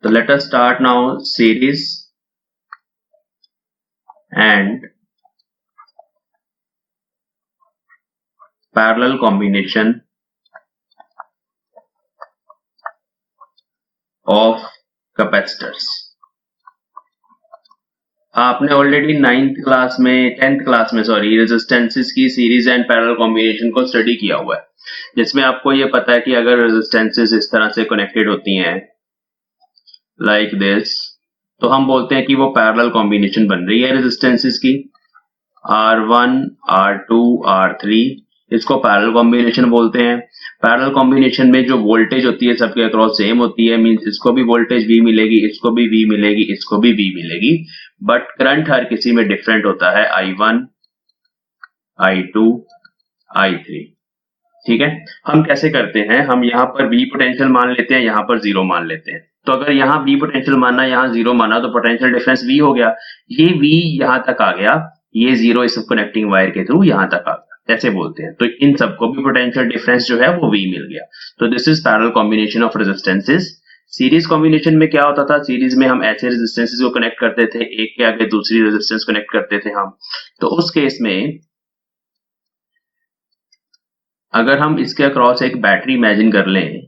तो let us start now series and parallel combination of capacitors. आपने already 9th class में 10th class में resistances की series and parallel combination को study किया हुआ है, जिसमें आपको ये पता है कि अगर रेजिस्टेंसेस इस तरह से कनेक्टेड होती हैं लाइक दिस, तो हम बोलते हैं कि वो पैरेलल कॉम्बिनेशन बन रही है रेजिस्टेंसेस की R1, R2, R3, इसको पैरेलल कॉम्बिनेशन बोलते हैं। पैरेलल कॉम्बिनेशन में जो वोल्टेज होती है सबके अक्रॉस सेम होती है, मींस इसको भी वोल्टेज V मिलेगी, इसको भी V मिलेगी, इसको भी V मिलेगी, बट करंट हर किसी में डिफरेंट होता है, I1, I2, I3। ठीक है, हम कैसे करते हैं, हम यहाँ पर V पोटेंशियल मान लेते हैं, यहाँ पर 0 मान लेते हैं। तो अगर यहाँ V पोटेंशियल माना, यहाँ 0 माना, तो पोटेंशियल डिफरेंस V हो गया, ये V यहाँ तक आ गया, ये 0 इस कनेक्टिंग वायर के थ्रू यहाँ तक आ गया, ऐसे बोलते हैं। तो इन सबको भी पोटेंशियल डिफरेंस जो है वो V मिल गया। तो this is parallel combination of resistances. Series combination में क्या होता था, सीरीज में हम ऐसे रेजिस्टेंसेस को कनेक्ट करते थे, एक के आगे दूसरी रेजिस्टेंस कनेक्ट करते थे हम। तो उस केस में अगर हम इसके अक्रॉस एक बैटरी इमेजिन कर लें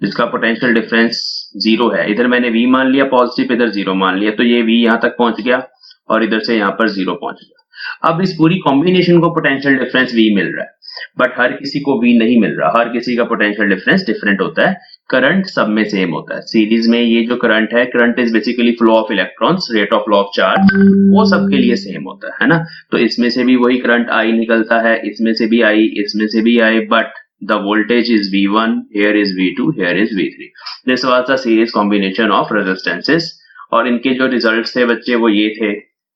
जिसका पोटेंशियल डिफरेंस 0 है, इधर मैंने V मान लिया पॉजिटिव, इधर 0 मान लिया, तो ये V यहाँ तक पहुंच गया और इधर से यहाँ पर 0 पहुंच गया। अब इस पूरी कॉम्बिनेशन को पोटेंशियल डिफरेंस V मिल रहा है, बट हर किसी को V नहीं मिल रहा, हर किसी का पोटेंशियल डिफरेंस डिफरेंट होता है, करंट सब में सेम होता है। सीरीज में ये जो करंट है, current is basically flow of electrons, rate of flow of charge, वो सबके लिए सेम होता है ना। तो इसमें से भी वही करंट I निकलता है, इसमें से भी I, इसमें से भी I, but the voltage is V1, here is V2, here is V3. This was the series combination of resistances। और इनके जो रिजल्ट्स थे बच्चे वो ये थे,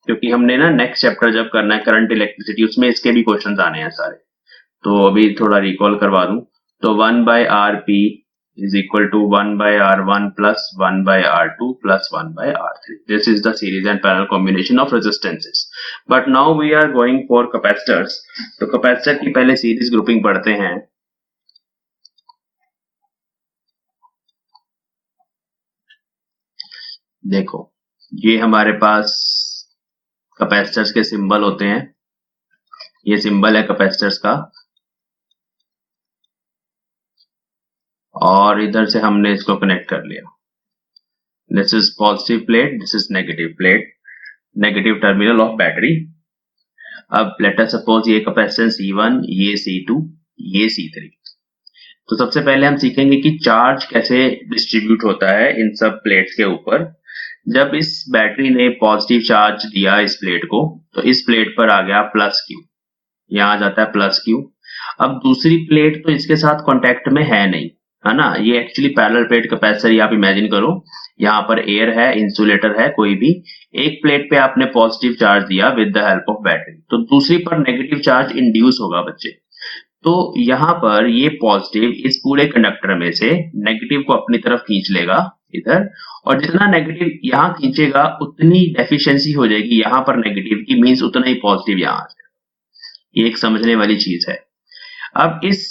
क्योंकि हमने ना नेक्स्ट चैप्टर जब करना है करंट इलेक्ट्रिसिटी, उसमें इसके भी क्वेश्चंस आने हैं सारे, तो अभी थोड़ा रिकॉल करवा दूं। तो 1/Rp is equal to 1/R1 plus 1/R2 plus 1/R3. This is the series and parallel combination of resistances. But now we are going for capacitors. तो कैपेसिटर की पहले सीरीज ग्रुपिंग पढ़ते हैं। देखो, ये हमारे पास कैपेसिटर्स के सिंबल होते हैं, ये सिंबल है कैपेसिटर्स का, और इधर से हमने इसको कनेक्ट कर लिया। This is positive plate, this is negative plate, negative terminal of battery. अब लेट अस सपोज ये कैपेसिटेंस C1, ये C2, ये C3। तो सबसे पहले हम सीखेंगे कि चार्ज कैसे डिस्ट्रीब्यूट होता है इन सब प्लेट्स के ऊपर। जब इस बैटरी ने पॉजिटिव चार्ज दिया इस प्लेट को, तो इस प्लेट पर आ गया प्लस Q, यहाँ जाता है प्लस Q। अब दूसरी प्लेट तो इसके साथ कांटेक्ट में है नहीं, है ना, ये एक्चुअली पैरेलल प्लेट कैपेसिटर, आप इमेजिन करो, यहाँ पर एयर है, इंसुलेटर है, कोई भी एक प्लेट पे आपने पॉजिटिव चार्ज दिया with the help of battery, तो दूसरी पर नेगेटिव चार्ज इंड्यूस होगा बच्चे। तो यहाँ पर ये पॉजिटिव इस पूरे कंडक्टर में से नेगेटिव को अपनी तरफ खींच लेगा इधर, और जितना नेगेटिव यहाँ खींचेगा उतनी डेफिशिएंसी हो जाएगी यहाँ पर नेगेटिव की, मींस उतना ही पॉजिटिव यहाँ आ जाएगा। ये एक समझने वाली चीज है। अब इस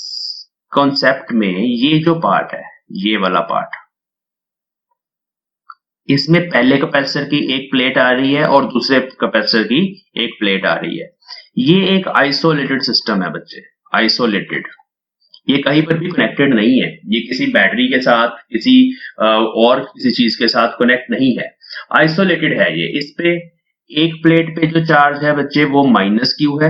कॉन्सेप्ट में ये जो पार्ट है, ये वाला पार्ट, इसमें पहले कैपेसिटर की एक प्लेट आ रही है और दूसरे कैपेसिटर की एक प्लेट आ रही है। ये एक आइसोलेटेड सिस्टम है बच्चे, आइसोलेटेड, ये कहीं पर भी कनेक्टेड नहीं है, ये किसी बैटरी के साथ, किसी और किसी चीज के साथ कनेक्ट नहीं है, आइसोलेटेड है ये। इस पे एक प्लेट पे जो चार्ज है बच्चे वो माइनस Q है,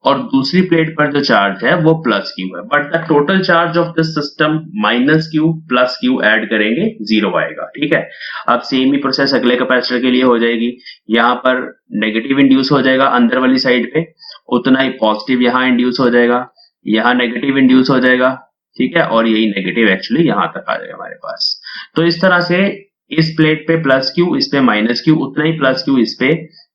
और दूसरी प्लेट पर जो चार्ज है वो प्लस Q है, but the total charge of this system minus Q plus Q add करेंगे 0 आएगा। ठीक है, अब सेम ही प्रोसेस अगले कैपेसिटर के लिए हो जाएगी, यहाँ पर नेगेटिव इंड्यूस हो जाएगा अंदर वाली साइड पे, उतना ही पॉजिटिव यहाँ इंड्यूस हो जाएगा, यहाँ नेगेटिव इंड्यूस हो जाएगा, ठीक है, और यही नेगेटिव एक्चुअली यहाँ तक आ जाएगा हमारे पास। तो इस तरह से इस प्लेट पे प्लस Q, इस पे माइनस Q, उतना ही प्लस Q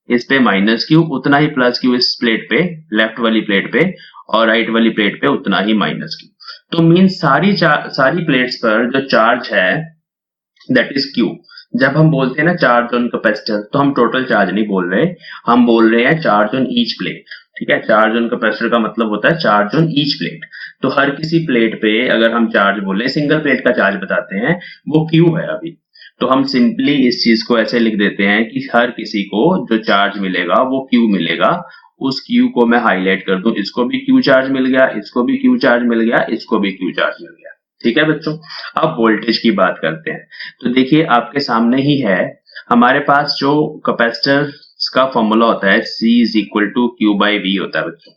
इस पे माइनस Q, उतना ही प्लस Q इस प्लेट पे, लेफ्ट वाली प्लेट पे, और राइट वाली प्लेट पे उतना ही माइनस Q। तो मींस सारी प्लेट्स पर जो चार्ज है दैट इज Q। जब हम बोलते हैं ना चार्ज ऑन कैपेसिटर, तो हम टोटल चार्ज नहीं बोल रहे, हम बोल रहे हैं चार्ज ऑन ईच प्लेट। ठीक है, चार्ज ऑन कैपेसिटर का मतलब होता है चार्ज ऑन ईच प्लेट। तो हर किसी प्लेट पे अगर हम चार्ज बोले, सिंगल प्लेट का चार्ज बताते हैं, वो क्यू है अभी। तो हम सिंपली इस चीज को ऐसे लिख देते हैं कि हर किसी को जो चार्ज मिलेगा वो क्यू मिलेगा। उस क्यू को मैं हाईलाइट कर दूं, इसको भी क्यू चार्ज मिल गया, इसको भी क्यू चार्ज मिल गया, इसको भी क्यू चार्ज मिल गया। ठीक है बच्चों, अब वोल्टेज की बात करते हैं। तो देखिए आपके सामने ही है, हमारे पास जो कैपेसिटर का फॉर्मूला होता है C is equal to Q by V होता है बच्चों।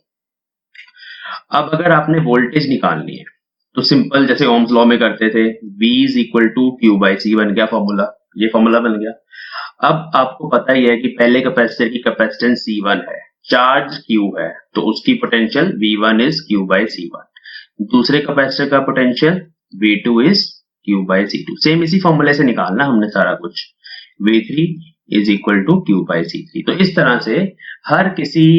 अब अगर आपने वोल्टेज निकालनी है तो सिंपल जैसे ओम्स लॉ में करते थे, V is equal to Q by C बन गया फॉर्मूला, ये फॉर्मूला बन गया। अब आपको पता ही है कि पहले कैपेसिटर की कैपेसिटेंस C1 है, चार्ज Q है, तो उसकी potential V1 is Q by C1। दूसरे कैपेसिटर का potential V2 is Q by C2। Same इसी फॉर्मूले से निकालना हमने सारा कुछ, V3 is equal to Q by C3। तो इस तरह से हर किसी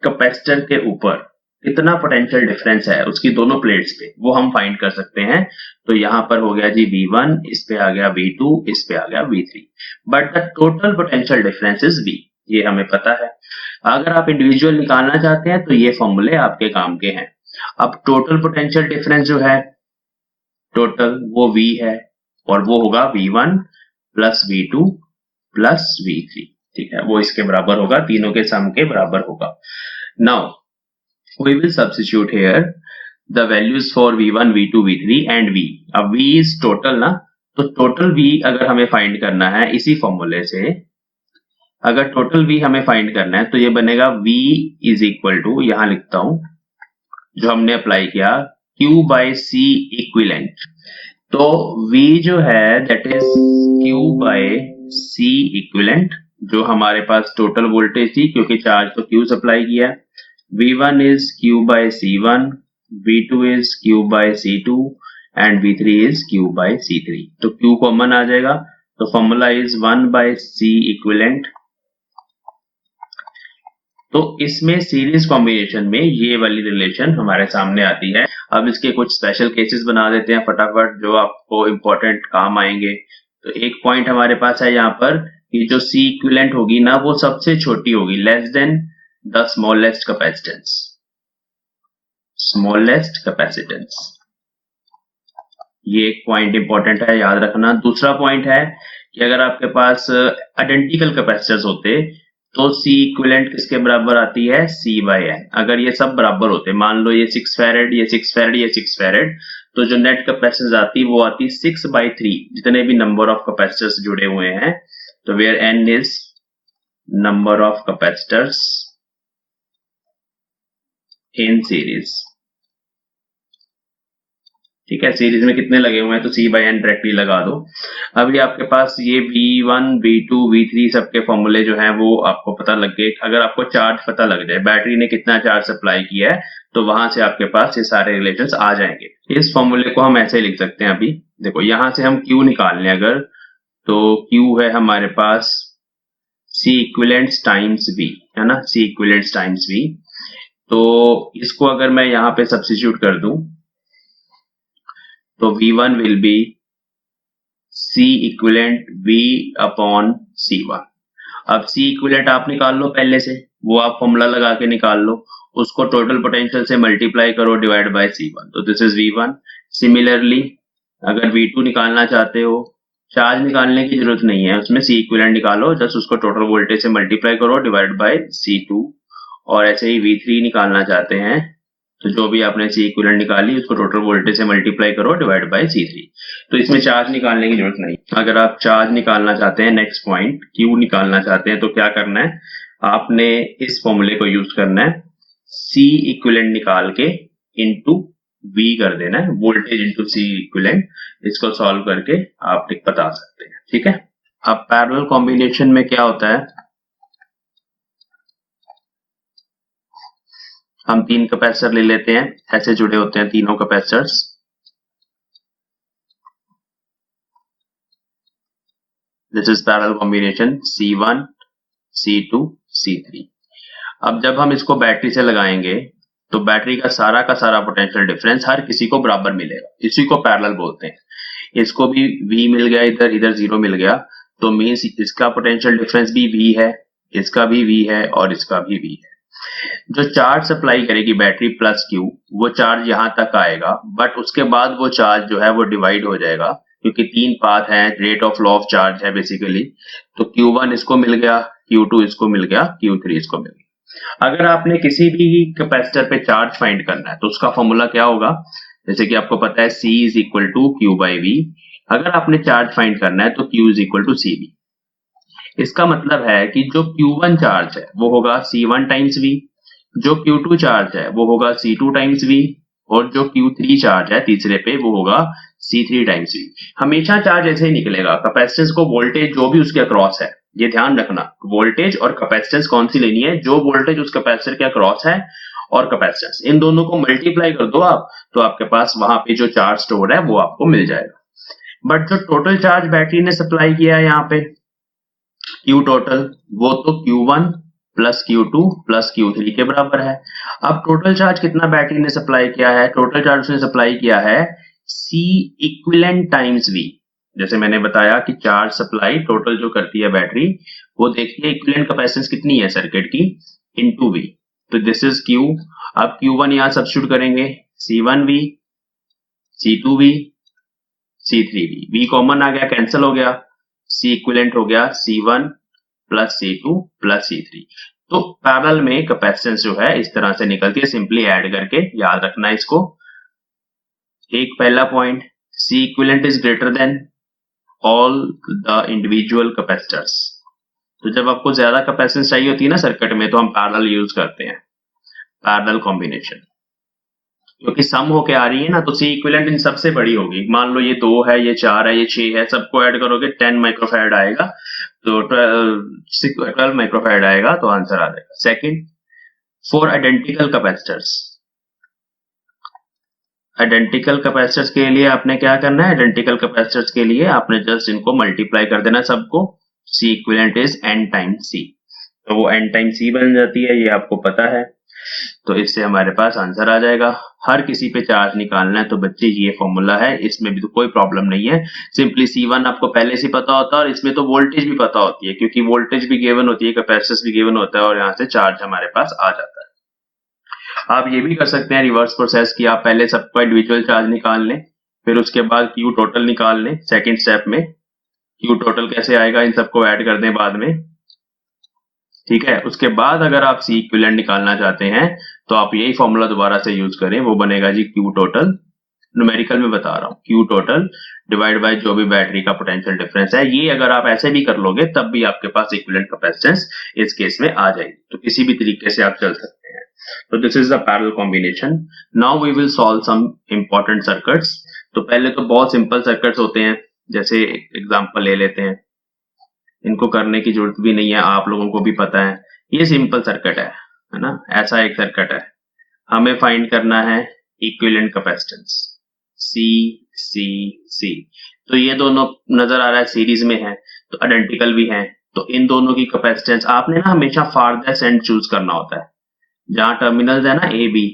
कैपेसिटर के ऊपर कितना पोटेंशियल डिफरेंस है उसकी दोनों प्लेट्स पे, वो हम फाइंड कर सकते हैं। तो यहां पर हो गया जी V1, इस पे आ गया V2, इस पे आ गया V3, but the total potential difference is V, ये हमें पता है। अगर आप इंडिविजुअल निकालना चाहते हैं तो ये फॉर्मूले आपके काम के हैं। अब टोटल पोटेंशियल डिफरेंस जो है टोटल, वो V है, और वो होगा V1 plus V2 plus V3। ठीक है, वो इसके बराबर होगा, तीनों के सम के बराबर होगा। Now we will substitute here the values for V1, V2, V3 and V। अब V is total ना, तो टोटल V अगर हमें फाइंड करना है इसी फॉर्मूले से, अगर टोटल V हमें फाइंड करना है तो ये बनेगा V इज इक्वल टू, यहां लिखता हूं जो हमने अप्लाई किया, Q बाई C इक्विलेंट। तो V जो है that is Q by C equivalent, जो हमारे पास टोटल वोल्टेज थी, क्योंकि चार्ज तो Q सप्लाई किया। V1 is Q by C1, V2 is Q by C2 and V3 is Q by C3। तो Q कॉमन आ जाएगा, तो formula is 1 by C equivalent. तो इसमें सीरीज कॉम्बिनेशन में ये वाली रिलेशन हमारे सामने आती है। अब इसके कुछ स्पेशल केसेस बना देते हैं फटाफट, जो आपको इंपॉर्टेंट काम आएंगे। तो एक पॉइंट हमारे पास है यहाँ पर कि जो C इक्विवेलेंट होगी ना, वो सबसे छोटी होगी, less than the smallest capacitance, smallest capacitance। ये एक पॉइंट इंपॉर्टेंट है, याद रखना। दूसरा पॉइंट है कि अगर आपके पास आइडेंटिकल कैपेसिटर्स होते तो C इक्विवेलेंट किसके बराबर आती है, C बाई N। अगर ये सब बराबर होते, मान लो ये 6 फैरेड, ये 6 फैरेड, ये 6 फैरेड, तो जो नेट कैपेसिटेंस आती वो आती 6 बाई 3, जितने भी नंबर ऑफ कैपेसिटर्स जुड़े हुए हैं। तो where N is number of capacitors in series. ठीक है, सीरीज में कितने लगे हुए हैं तो C बाई N डायरेक्टली लगा दो। अभी आपके पास ये V1, V2, V3 सबके फॉर्मूले जो हैं वो आपको पता लग गए। अगर आपको चार्ज पता लग जाए, बैटरी ने कितना चार्ज सप्लाई किया है, तो वहां से आपके पास ये सारे रिलेशंस आ जाएंगे। इस फॉर्मूले को हम ऐसे लिख सकते हैं। अभी देखो, यहां से हम Q निकाल लें अगर, तो Q है हमारे पास C इक्विवेलेंट टाइम्स V, है ना, C इक्विवेलेंट टाइम्स V। तो इसको अगर मैं यहाँ पे सब्स्टिट्यूट कर दूं तो V1 will be C equivalent V upon C1। अब C इक्विवेलेंट आप निकाल लो पहले से, वो आप फॉर्मूला लगा के निकाल लो, उसको टोटल पोटेंशियल से मल्टीप्लाई करो डिवाइड बाय C1, तो दिस इज V1। सिमिलरली अगर V2 निकालना चाहते हो, चार्ज निकालने की जरूरत नहीं है, उसमें C इक्विवेलेंट निकालो, जस्ट उसको टोटल वोल्टेज से मल्टीप्लाई करो डिवाइड बाय C2। और ऐसे ही V3 निकालना चाहते हैं तो जो भी आपने C इक्विवेलेंट निकाली उसको टोटल वोल्टेज से मल्टीप्लाई करो डिवाइड बाय C3। तो इसमें चार्ज निकालने की जरूरत नहीं। अगर आप चार्ज निकालना चाहते हैं, नेक्स्ट पॉइंट Q निकालना चाहते हैं, तो क्या करना है, आपने इस फॉर्मूले को यूज करना है, C इक्विवेलेंट निकाल के इनटू V कर देना है, वोल्टेज इनटू C इक्विवेलेंट। इसको सॉल्व करके आप बता सकते हैं। ठीक है, अब पैरेलल कॉम्बिनेशन में क्या होता है, हम तीन कैपेसिटर ले लेते हैं, ऐसे जुड़े होते हैं तीनों capacitors. This is parallel combination C1, C2, C3। अब जब हम इसको बैटरी से लगाएंगे तो बैटरी का सारा पोटेंशियल डिफरेंस हर किसी को बराबर मिलेगा, इसी को पैरेलल बोलते हैं। इसको भी V मिल गया, इधर इधर 0 मिल गया, तो मीन्स इसका पोटेंशियल डिफरेंस भी V है, इसका भी V है और इसका भी V है। जो चार्ज सप्लाई करेगी बैटरी प्लस क्यू, वो चार्ज यहाँ तक आएगा, बट उसके बाद वो चार्ज जो है वो डिवाइड हो जाएगा, क्योंकि 3 पाथ है, rate of law of charge है बेसिकली। तो Q1 इसको मिल गया, Q2 इसको मिल गया, Q3 इसको मिल गया। अगर आपने किसी भी कैपेसिटर पे चार्ज फाइंड करना है तो उसका फॉर्मूला क्या होगा, जैसे कि आपको पता है C is equal to Q by V। अगर आपने चार्ज फाइंड करना है तो Q is equal to CV। इसका मतलब है कि जो Q1 चार्ज है वो होगा C1 टाइम्स V, जो Q2 चार्ज है वो होगा C2 टाइम्स V, और जो Q3 चार्ज है तीसरे पे वो होगा C3 टाइम्स V। हमेशा चार्ज ऐसे ही निकलेगा। कैपेसिटेंस को वोल्टेज जो भी उसके अक्रॉस है, ये ध्यान रखना, वोल्टेज और कैपेसिटेंस कौन सी लेनी है, जो वोल्टेज उस कैपेसिटर के अक्रॉस है और कैपेसिटेंस, इन दोनों को मल्टीप्लाई कर दो आप, तो आपके पास वहां पे जो चार्ज स्टोर है वो आपको मिल जाएगा। बट जो टोटल चार्ज बैटरी ने सप्लाई किया है यहाँ पे Q टोटल, वो तो Q1 plus Q2 plus Q3 के बराबर है। अब टोटल चार्ज कितना बैटरी ने सप्लाई किया है, टोटल चार्ज उसने सप्लाई किया है C इक्विवेलेंट टाइम्स V। जैसे मैंने बताया कि चार्ज सप्लाई टोटल जो करती है बैटरी, वो देखती है इक्विवेलेंट कैपेसिटेंस कितनी है सर्किट की इनटू V। तो दिस इज Q। अब Q1 यहां सब्स्टिट्यूट करेंगे, C1V, C2V, C3V, V common आ गया, कैंसिल हो गया, C इक्विवेलेंट हो गया C1 plus C2 plus C3। तो पैरेलल में कैपेसिटेंस जो है इस तरह से निकलती है, सिंपली ऐड करके याद रखना इसको। एक पहला point, C equivalent is greater than all the individual capacitors. तो जब आपको ज्यादा कैपेसिटेंस चाहिए होती है ना सर्किट में, तो हम पैरेलल यूज करते हैं, पैरेलल कॉम्बिनेशन। क्योंकि सम होके आ रही है ना, तो C इक्विवेलेंट इन सबसे बड़ी होगी। मान लो ये 2 है, ये 4 है, ये 6 है, सबको ऐड करोगे 10 माइक्रोफैराड आएगा, तो 12 माइक्रोफैराड आएगा, तो आंसर आ जाएगा। Second, for identical capacitors, identical capacitors के लिए आपने क्या करना है, आइडेंटिकल कैपेसिटर्स के लिए आपने जस्ट इनको मल्टीप्लाई कर देना सबको। C equivalent is n times C, तो वो n टाइम्स C बन जाती है, ये आपको पता है। तो इससे हमारे पास आंसर आ जाएगा। हर किसी पे चार्ज निकालना है तो बच्चे ये फॉर्मूला है, इसमें भी तो कोई प्रॉब्लम नहीं है। सिंपली C1 आपको पहले से पता होता है, और इसमें तो वोल्टेज भी पता होती है, क्योंकि वोल्टेज भी गिवन होती है, कैपेसिटेंस भी गिवन होता है, और यहाँ से चार्ज हमारे पास आ जाता है। आप ये भी कर सकते हैं रिवर्स प्रोसेस, कि आप पहले सबका इंडिविजुअल चार्ज निकाल लें, फिर उसके बाद Q टोटल निकाल लें। सेकेंड स्टेप में Q टोटल कैसे आएगा, इन सबको ऐड कर दें बाद में, ठीक है। उसके बाद अगर आप C इक्विवेलेंट निकालना चाहते हैं तो आप यही फॉर्मूला दोबारा से यूज करें, वो बनेगा जी Q टोटल, न्यूमेरिकल में बता रहा हूँ, Q टोटल डिवाइड बाय जो भी बैटरी का पोटेंशियल डिफरेंस है। ये अगर आप ऐसे भी कर लोगे तब भी आपके पास इक्विवेलेंट कैपेसिटेंस इस केस में आ जाएगी। तो किसी भी तरीके से आप चल सकते हैं। तो this is the parallel combination. Now we will solve some important circuits. तो पहले तो बहुत सिंपल सर्किट्स होते हैं, जैसे एग्जांपल ले लेते हैं, इनको करने की जरूरत भी नहीं है, आप लोगों को भी पता है। ये सिंपल सर्किट है ना, ऐसा एक सर्किट है। हमें फाइंड करना है equivalent capacitance C C C। तो ये दोनों नजर आ रहा है सीरीज में है, तो आइडेंटिकल भी है। तो इन दोनों की कैपेसिटेंस आपने ना हमेशा फारदेस्ट एंड चूज करना होता है। जहां टर्मिनल्स है ना A B,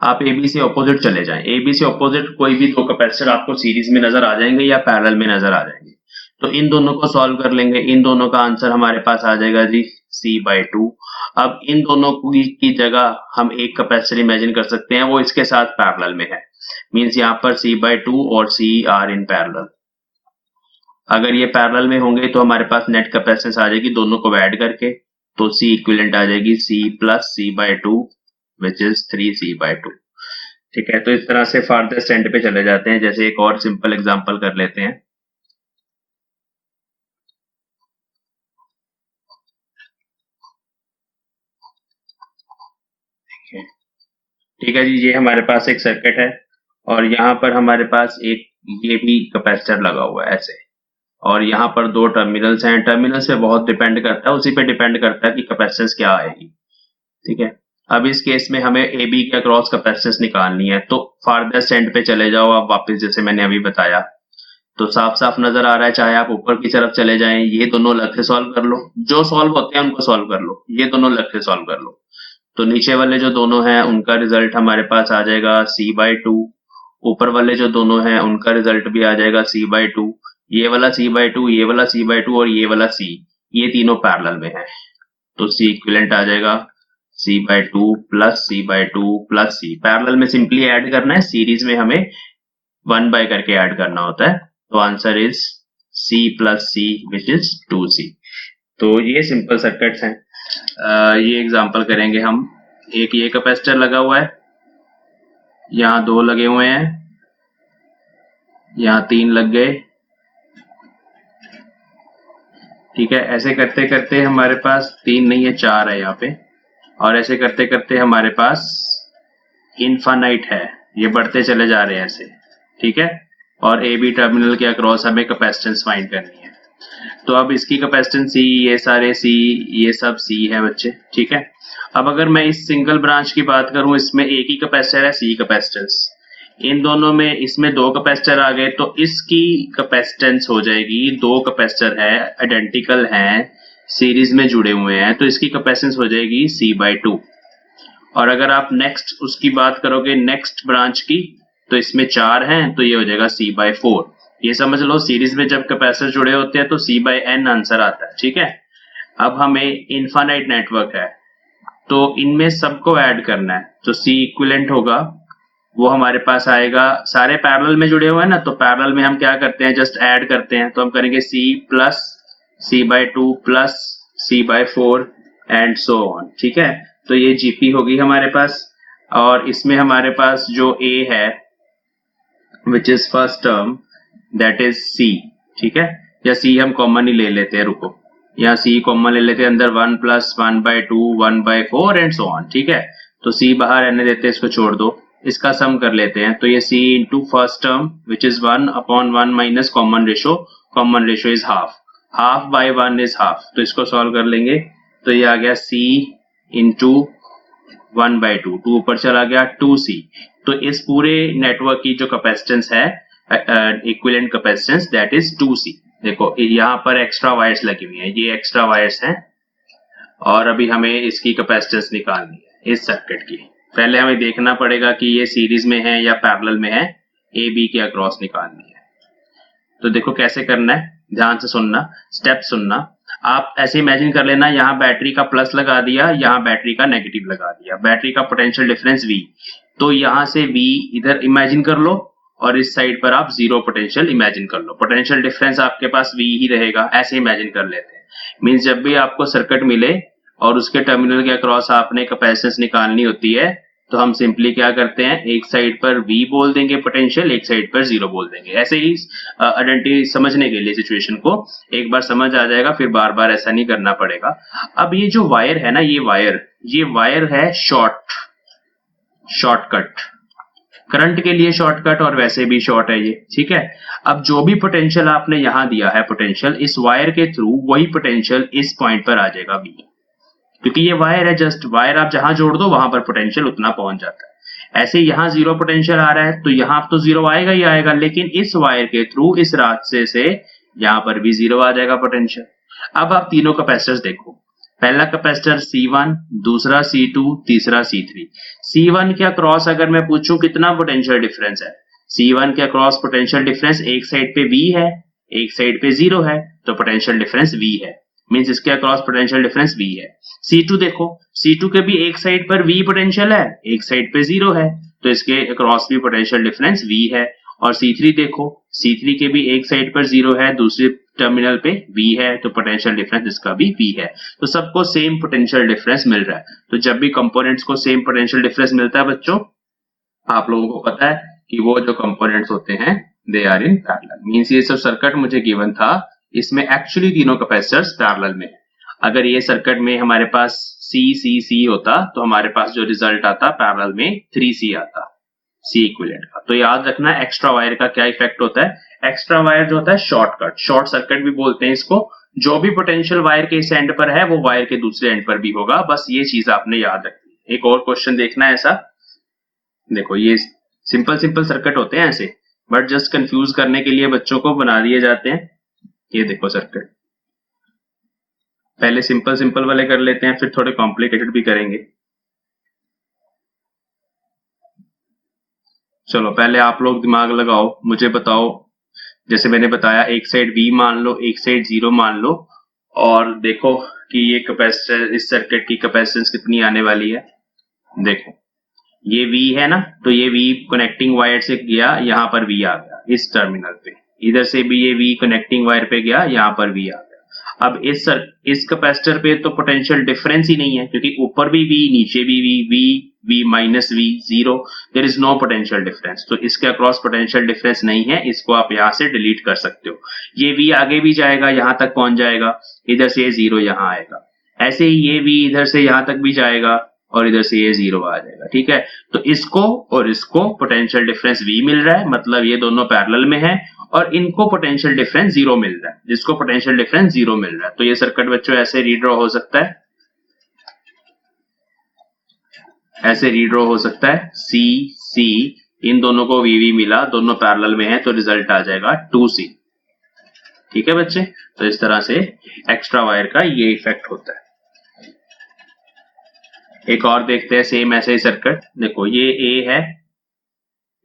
आप A B से ऑपोजिट चले जाएं। A B से ऑपोजिट कोई भी दो कैपेसिटर आपको सीरीज में नजर आ जाएंगे या पैरेलल में नजर आ जाएंगे। तो इन दोनों को सॉल्व कर लेंगे, इन दोनों का आंसर हमारे पास आ जाएगा जी C/2। अब इन दोनों की जगह हम एक कैपेसिटर इमेजिन कर सकते हैं, वो इसके साथ पैरेलल में है। मींस यहाँ पर C/2 और C आर इन पैरेलल। अगर ये पैरेलल में होंगे तो हमारे पास नेट कैपेसिटेंस आ जाएगी दोनों को ऐड करके, तो C इक्विवेलेंट आ जाएगी C plus C/2 which is 3C/2। ठीक है, तो इस तरह से फारदेस्ट एंड पे चले जाते हैं। जैसे एक और सिंपल एग्जांपल कर लेते हैं। ठीक है जी, ये हमारे पास एक सर्किट है, और यहाँ पर हमारे पास एक ये भी कैपेसिटर लगा हुआ है ऐसे, और यहाँ पर दो टर्मिनल्स हैं। टर्मिनल्स पे बहुत डिपेंड करता है, उसी पे डिपेंड करता है कि कैपेसिटेंस क्या आएगी। ठीक है, अब इस केस में हमें ए बी के अक्रॉस कैपेसिटेंस निकालनी है, तो फारदेस्ट एंड पे चले जाओ आप वापस, जैसे मैंने अभी बताया। तो साफ साफ नजर आ रहा है, चाहे आप ऊपर की तरफ चले जाएं, ये दोनों अलग से सॉल्व कर लो, जो सॉल्व होते हैं उनको सॉल्व कर लो, ये दोनों अलग से सॉल्व कर लो। तो नीचे वाले जो दोनों हैं उनका रिजल्ट हमारे पास आ जाएगा C/2, ऊपर वाले जो दोनों हैं उनका रिजल्ट भी आ जाएगा C/2, ये वाला C/2, ये वाला C/2 और ये वाला C, ये तीनों पैरेलल में है। तो C इक्विवेलेंट आ जाएगा C/2 plus C/2 plus C। Parallel में सिंपली ऐड करना है, सीरीज में हमें 1 बाय करके ऐड करना होता है। तो answer is C plus C which is 2C। तो ये सिंपल सर्किट्स हैं। ये एग्जांपल करेंगे हम। एक ये कैपेसिटर लगा हुआ है, यहाँ 2 लगे हुए हैं, यहाँ 3 लग गए, ठीक है। ऐसे करते करते हमारे पास 3 नहीं है 4 है यहाँ पे, और ऐसे करते करते हमारे पास इनफाइनाइट है, ये बढ़ते चले जा रहे हैं ऐसे, ठीक है। और ए बी टर्मिनल के अक्रॉस हमें कैपेसिटेंस फाइंड करनी है। तो अब इसकी कैपेसिटेंस C, ये सारे C, ये सब C है बच्चे, ठीक है। अब अगर मैं इस सिंगल ब्रांच की बात करूं, इसमें एक ही कैपेसिटर है C कैपेसिटेंस, इन दोनों में इसमें 2 कैपेसिटर आ गए, तो इसकी कैपेसिटेंस हो जाएगी, 2 कैपेसिटर है आइडेंटिकल हैं, सीरीज में जुड़े हुए हैं, तो इसकी कैपेसिटेंस हो जाएगी C/2। और अगर आप नेक्स्ट उसकी बात करोगे नेक्स्ट ब्रांच की, तो इसमें 4 हैं, तो ये हो जाएगा C/4। ये समझ लो सीरीज में जब कैपेसिटर जुड़े होते हैं तो C/n आंसर आता है, ठीक है। अब हमें इनफाइनाइट नेटवर्क है, तो इनमें सबको ऐड करना है, तो C इक्विवेलेंट होगा, वो हमारे पास आएगा, सारे पैरेलल में जुड़े हुए हैं ना, तो पैरेलल में हम क्या करते हैं, जस्ट ऐड करते हैं। तो हम करेंगे C plus C/2 plus C/4 and so on, ठीक है। तो ये GP होगी हमारे पास, और इसमें हमारे पास जो A है which is first term that is C, ठीक है। या C हम कॉमन ही ले लेते हैं, रुको, यहाँ C कॉमन ले लेते हैं, अंदर 1 प्लस 1/2 1/4 एंड सो ऑन, ठीक है। तो C बाहर रहने देते हैं, इसको छोड़ दो, इसका सम कर लेते हैं। तो ये C into first term which is 1/1 minus common ratio is half, half by 1 is half, तो इसको सॉल्व कर लेंगे। तो ये आ गया C इंटू 1/2, 2 ऊपर चला गया 2C। तो इस पूरे नेटवर्क की जो कैपेसिटेंस है equivalent capacitance that is 2C। देखो यहाँ पर एक्स्ट्रा वायर्स लगी हुई हैं, ये एक्स्ट्रा वायर्स हैं, और अभी हमें इसकी कैपेसिटेंस निकालनी है इस सर्किट की। पहले हमें देखना पड़ेगा कि ये सीरीज में है या पैरेलल में है, ए बी के अक्रॉस निकालनी है। तो देखो कैसे करना है, ध्यान से सुनना, स्टेप सुनना। आप ऐसे इमेजिन कर लेना, यहाँ बैटरी का प्लस लगा दिया, यहाँ बैटरी का नेगेटिव लगा दिया, बैटरी का पोटेंशियल डिफरेंस V, तो यहाँ से V इधर इमेजिन कर लो, और इस साइड पर आप 0 पोटेंशियल इमेजिन कर लो, पोटेंशियल डिफरेंस आपके पास V ही रहेगा, ऐसे इमेजिन कर लेते हैं। मींस जब भी आपको सर्किट मिले और उसके टर्मिनल के अक्रॉस आपने कैपेसिटेंस निकालनी होती है, तो हम सिंपली क्या करते हैं, एक साइड पर V बोल देंगे पोटेंशियल, एक साइड पर 0 बोल देंगे। ऐसे ही आइडेंटिटी समझने के लिए सिचुएशन को एक बार समझ आ जाएगा, फिर बार बार ऐसा नहीं करना पड़ेगा। अब ये जो वायर है ना, ये वायर है शॉर्टकट, करंट के लिए शॉर्टकट, और वैसे भी शॉर्ट है ये, ठीक है। अब जो भी पोटेंशियल आपने यहां दिया है पोटेंशियल, इस वायर के थ्रू वही पोटेंशियल इस पॉइंट पर आ जाएगा V, क्योंकि ये वायर है, जस्ट वायर आप जहां जोड़ दो वहां पर पोटेंशियल उतना पहुंच जाता है। ऐसे यहाँ 0 पोटेंशियल आ रहा है, तो यहाँ तो 0 आएगा ही आएगा, लेकिन इस वायर के थ्रू इस रास्ते से यहाँ पर भी 0 आ जाएगा पोटेंशियल। अब आप तीनों कैपेसिटर्स देखो, पहला कैपेसिटर C1, दूसरा C2, तीसरा C3। C1 के अक्रॉस अगर मैं पूछूं कितना पोटेंशियल डिफरेंस है, C1 के अक्रॉस पोटेंशियल डिफरेंस एक साइड पे V है, एक साइड पे 0 है, तो पोटेंशियल डिफरेंस V है, मींस इसके अक्रॉस पोटेंशियल डिफरेंस V है। C2 देखो, C2 के भी एक साइड पर V पोटेंशियल है, एक साइड पे 0 है, तो इसके अक्रॉस भी पोटेंशियल डिफरेंस V है। और C3 देखो, C3 के भी एक साइड पर 0 है, दूसरे टर्मिनल पे V है, तो पोटेंशियल डिफरेंस इसका भी V है। तो सबको सेम पोटेंशियल डिफरेंस मिल रहा है। तो जब भी कंपोनेंट्स को सेम पोटेंशियल डिफरेंस मिलता है बच्चों, आप लोगों को पता है कि वो जो कंपोनेंट्स होते हैं they are in parallel. Means ये सब सर्किट मुझे गिवन था, इसमें एक्चुअली तीनों कैपेसिटर्स पैरेलल में। अगर ये सर्किट में हमारे पास C होता, तो हमारे पास जो रिजल्ट आता पैरेलल में 3C आता, C इक्विवेलेंट का। तो याद रखना एक्स्ट्रा वायर का क्या इफेक्ट होता है। एक्स्ट्रा वायर जो होता है शॉर्टकट, शॉर्ट सर्किट भी बोलते हैं इसको। जो भी पोटेंशियल वायर के इस एंड पर है वो वायर के दूसरे एंड पर भी होगा, बस ये चीज आपने याद रखनी है। एक और क्वेश्चन देखना है ऐसा, देखो ये सिंपल सर्किट होते हैं ऐसे, बट जस्ट कंफ्यूज करने के लिए बच्चों को बना दिए जाते हैं। ये देखो सर्किट, पहले सिंपल वाले कर लेते हैं, फिर थोड़े कॉम्प्लिकेटेड भी करेंगे। चलो पहले आप लोग दिमाग लगाओ, मुझे बताओ, जैसे मैंने बताया एक साइड V मान लो, एक साइड 0 मान लो, और देखो कि ये कैपेसिटर, इस सर्किट की कैपेसिटेंस कितनी आने वाली है। देखो ये V है ना, तो ये V कनेक्टिंग वायर से गया, यहाँ पर V आ गया इस टर्मिनल पे, इधर से भी ये V कनेक्टिंग वायर पे गया, यहाँ पर V आ गया। अब इस कैपेसिटर पे तो पोटेंशियल डिफरेंस ही नहीं है, क्योंकि ऊपर भी V नीचे भी V minus V zero, there is no potential difference. तो इसके अक्रॉस पोटेंशियल डिफरेंस नहीं है, इसको आप यहाँ से डिलीट कर सकते हो। ये V आगे भी जाएगा, यहाँ तक पहुंच जाएगा, इधर से ये जीरो यहाँ आएगा। ऐसे ही ये V इधर से यहाँ तक भी जाएगा और इधर से ये जीरो आ जाएगा। ठीक है, तो इसको और इसको पोटेंशियल डिफरेंस V मिल रहा है, मतलब ये दोनों पैरेलल में है, और इनको पोटेंशियल डिफरेंस जीरो मिल रहा है, जिसको पोटेंशियल डिफरेंस जीरो मिल रहा है। तो ये सर्किट बच्चों ऐसे रीड्रॉ हो सकता है, ऐसे रीड्रॉ हो सकता है। C इन दोनों को VV मिला, दोनों पैरेलल में है, तो रिजल्ट आ जाएगा 2C। ठीक है बच्चे, तो इस तरह से एक्स्ट्रा वायर का ये इफेक्ट होता है। एक और देखते हैं सेम ऐसे ही सर्किट। देखो ये A है,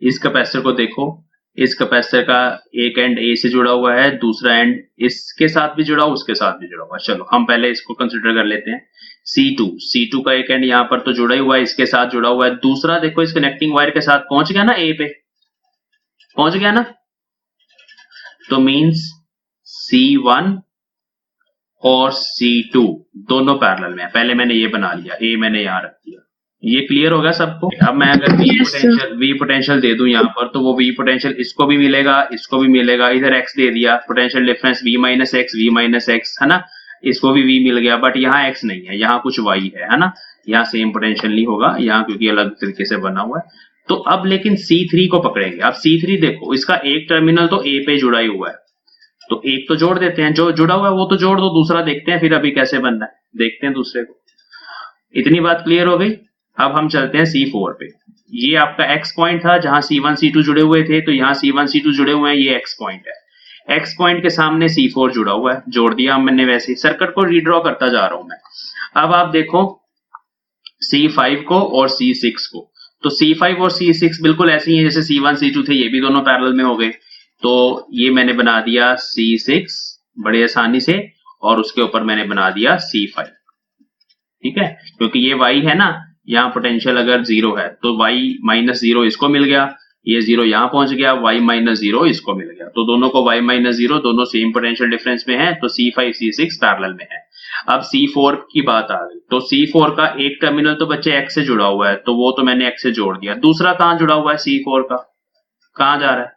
इस कैपेसिटर को देखो, इस कैपेसिटर का एक एंड A से जुड़ा हुआ है, दूसरा एंड इसके साथ भी जुड़ा हुआ, उसके साथ भी जुड़ा हुआ है। चलो हम पहले इसको कंसिडर कर लेते हैं। C2 का एक एंड यहाँ पर तो जुड़ा ही हुआ है, इसके साथ जुड़ा हुआ है, दूसरा देखो इस कनेक्टिंग वायर के साथ पहुंच गया ना, A पे पहुंच गया ना, तो मींस C1 और C2 दोनों पैरेलल में है। पहले मैंने ये बना लिया, A मैंने यहाँ रख दिया। ये क्लियर होगा सबको। अब मैं अगर V पोटेंशियल दे दूं यहाँ पर, तो वो V पोटेंशियल इसको भी मिलेगा, इसको भी मिलेगा। इधर X दे दिया, potential difference V minus x है ना, इसको भी V मिल गया, बट यहाँ X नहीं है, यहाँ कुछ Y है ना, यहाँ सेम पोटेंशियल नहीं होगा यहाँ, क्योंकि अलग तरीके से बना हुआ है। तो अब लेकिन C3 को पकड़ेंगे। अब C3 देखो, इसका एक टर्मिनल तो A पे जुड़ा ही हुआ है, तो एक तो जोड़ देते हैं, जो जुड़ा हुआ है वो तो जोड़ दो, दूसरा देखते हैं फिर अभी कैसे बनना है, देखते हैं दूसरे को। इतनी बात क्लियर हो गई। अब हम चलते हैं C4 पे। ये आपका X पॉइंट था, जहां C1 C2 जुड़े हुए थे, तो यहाँ C1 C2 जुड़े हुए हैं, ये X पॉइंट है। X पॉइंट के सामने C4 जुड़ा हुआ है, जोड़ दिया मैंने। वैसे ही सर्किट को रीड्रॉ करता जा रहा हूं मैं। अब आप देखो C5 को और C6 को, तो C5 और C6 बिल्कुल ऐसे ही है जैसे C1 C2 थे, ये भी दोनों पैरेलल में हो गए। तो ये मैंने बना दिया C6 बड़े आसानी से, और उसके ऊपर मैंने बना दिया C5। ठीक है, क्योंकि ये Y है ना, यहाँ पोटेंशियल अगर जीरो है तो Y माइनस जीरो इसको मिल गया, ये जीरो यहाँ पहुंच गया, Y माइनस जीरो इसको मिल गया, तो दोनों को Y माइनस जीरो दोनों सेम पोटेंशियल डिफरेंस में है, तो C5 C6 पैरेलल में है। अब C4 की बात आ गई, तो C4 का एक टर्मिनल तो बच्चे X से जुड़ा हुआ है, तो वो तो मैंने X से जोड़ दिया। दूसरा कहाँ जुड़ा हुआ है C4 का, कहाँ जा रहा है,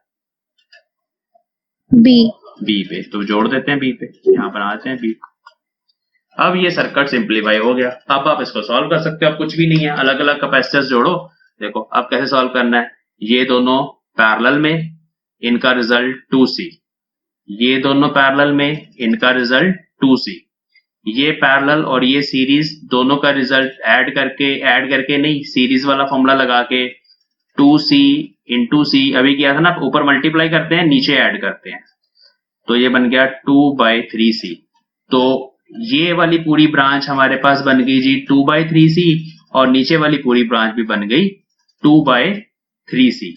B पे, तो जोड़ देते हैं B पे, यहाँ बनाते हैं B। अब ये सर्किट सिंप्लीफाई हो गया। अब आप इसको सॉल्व कर सकते हो, अब कुछ भी नहीं है, अलग अलग कैपेसिटर्स जोड़ो। देखो अब कैसे सॉल्व करना है, ये दोनों पैरेलल में, इनका रिजल्ट 2C, ये दोनों पैरेलल में, इनका रिजल्ट 2C, ये पैरेलल और ये सीरीज दोनों का रिजल्ट ऐड करके नहीं, सीरीज वाला फॉर्मूला लगा के 2C इंटू C, अभी किया था ना, ऊपर मल्टीप्लाई करते हैं, नीचे ऐड करते हैं, तो ये बन गया 2/3C। तो ये वाली पूरी ब्रांच हमारे पास बन गई जी 2/3C, और नीचे वाली पूरी ब्रांच भी बन गई 2/3C।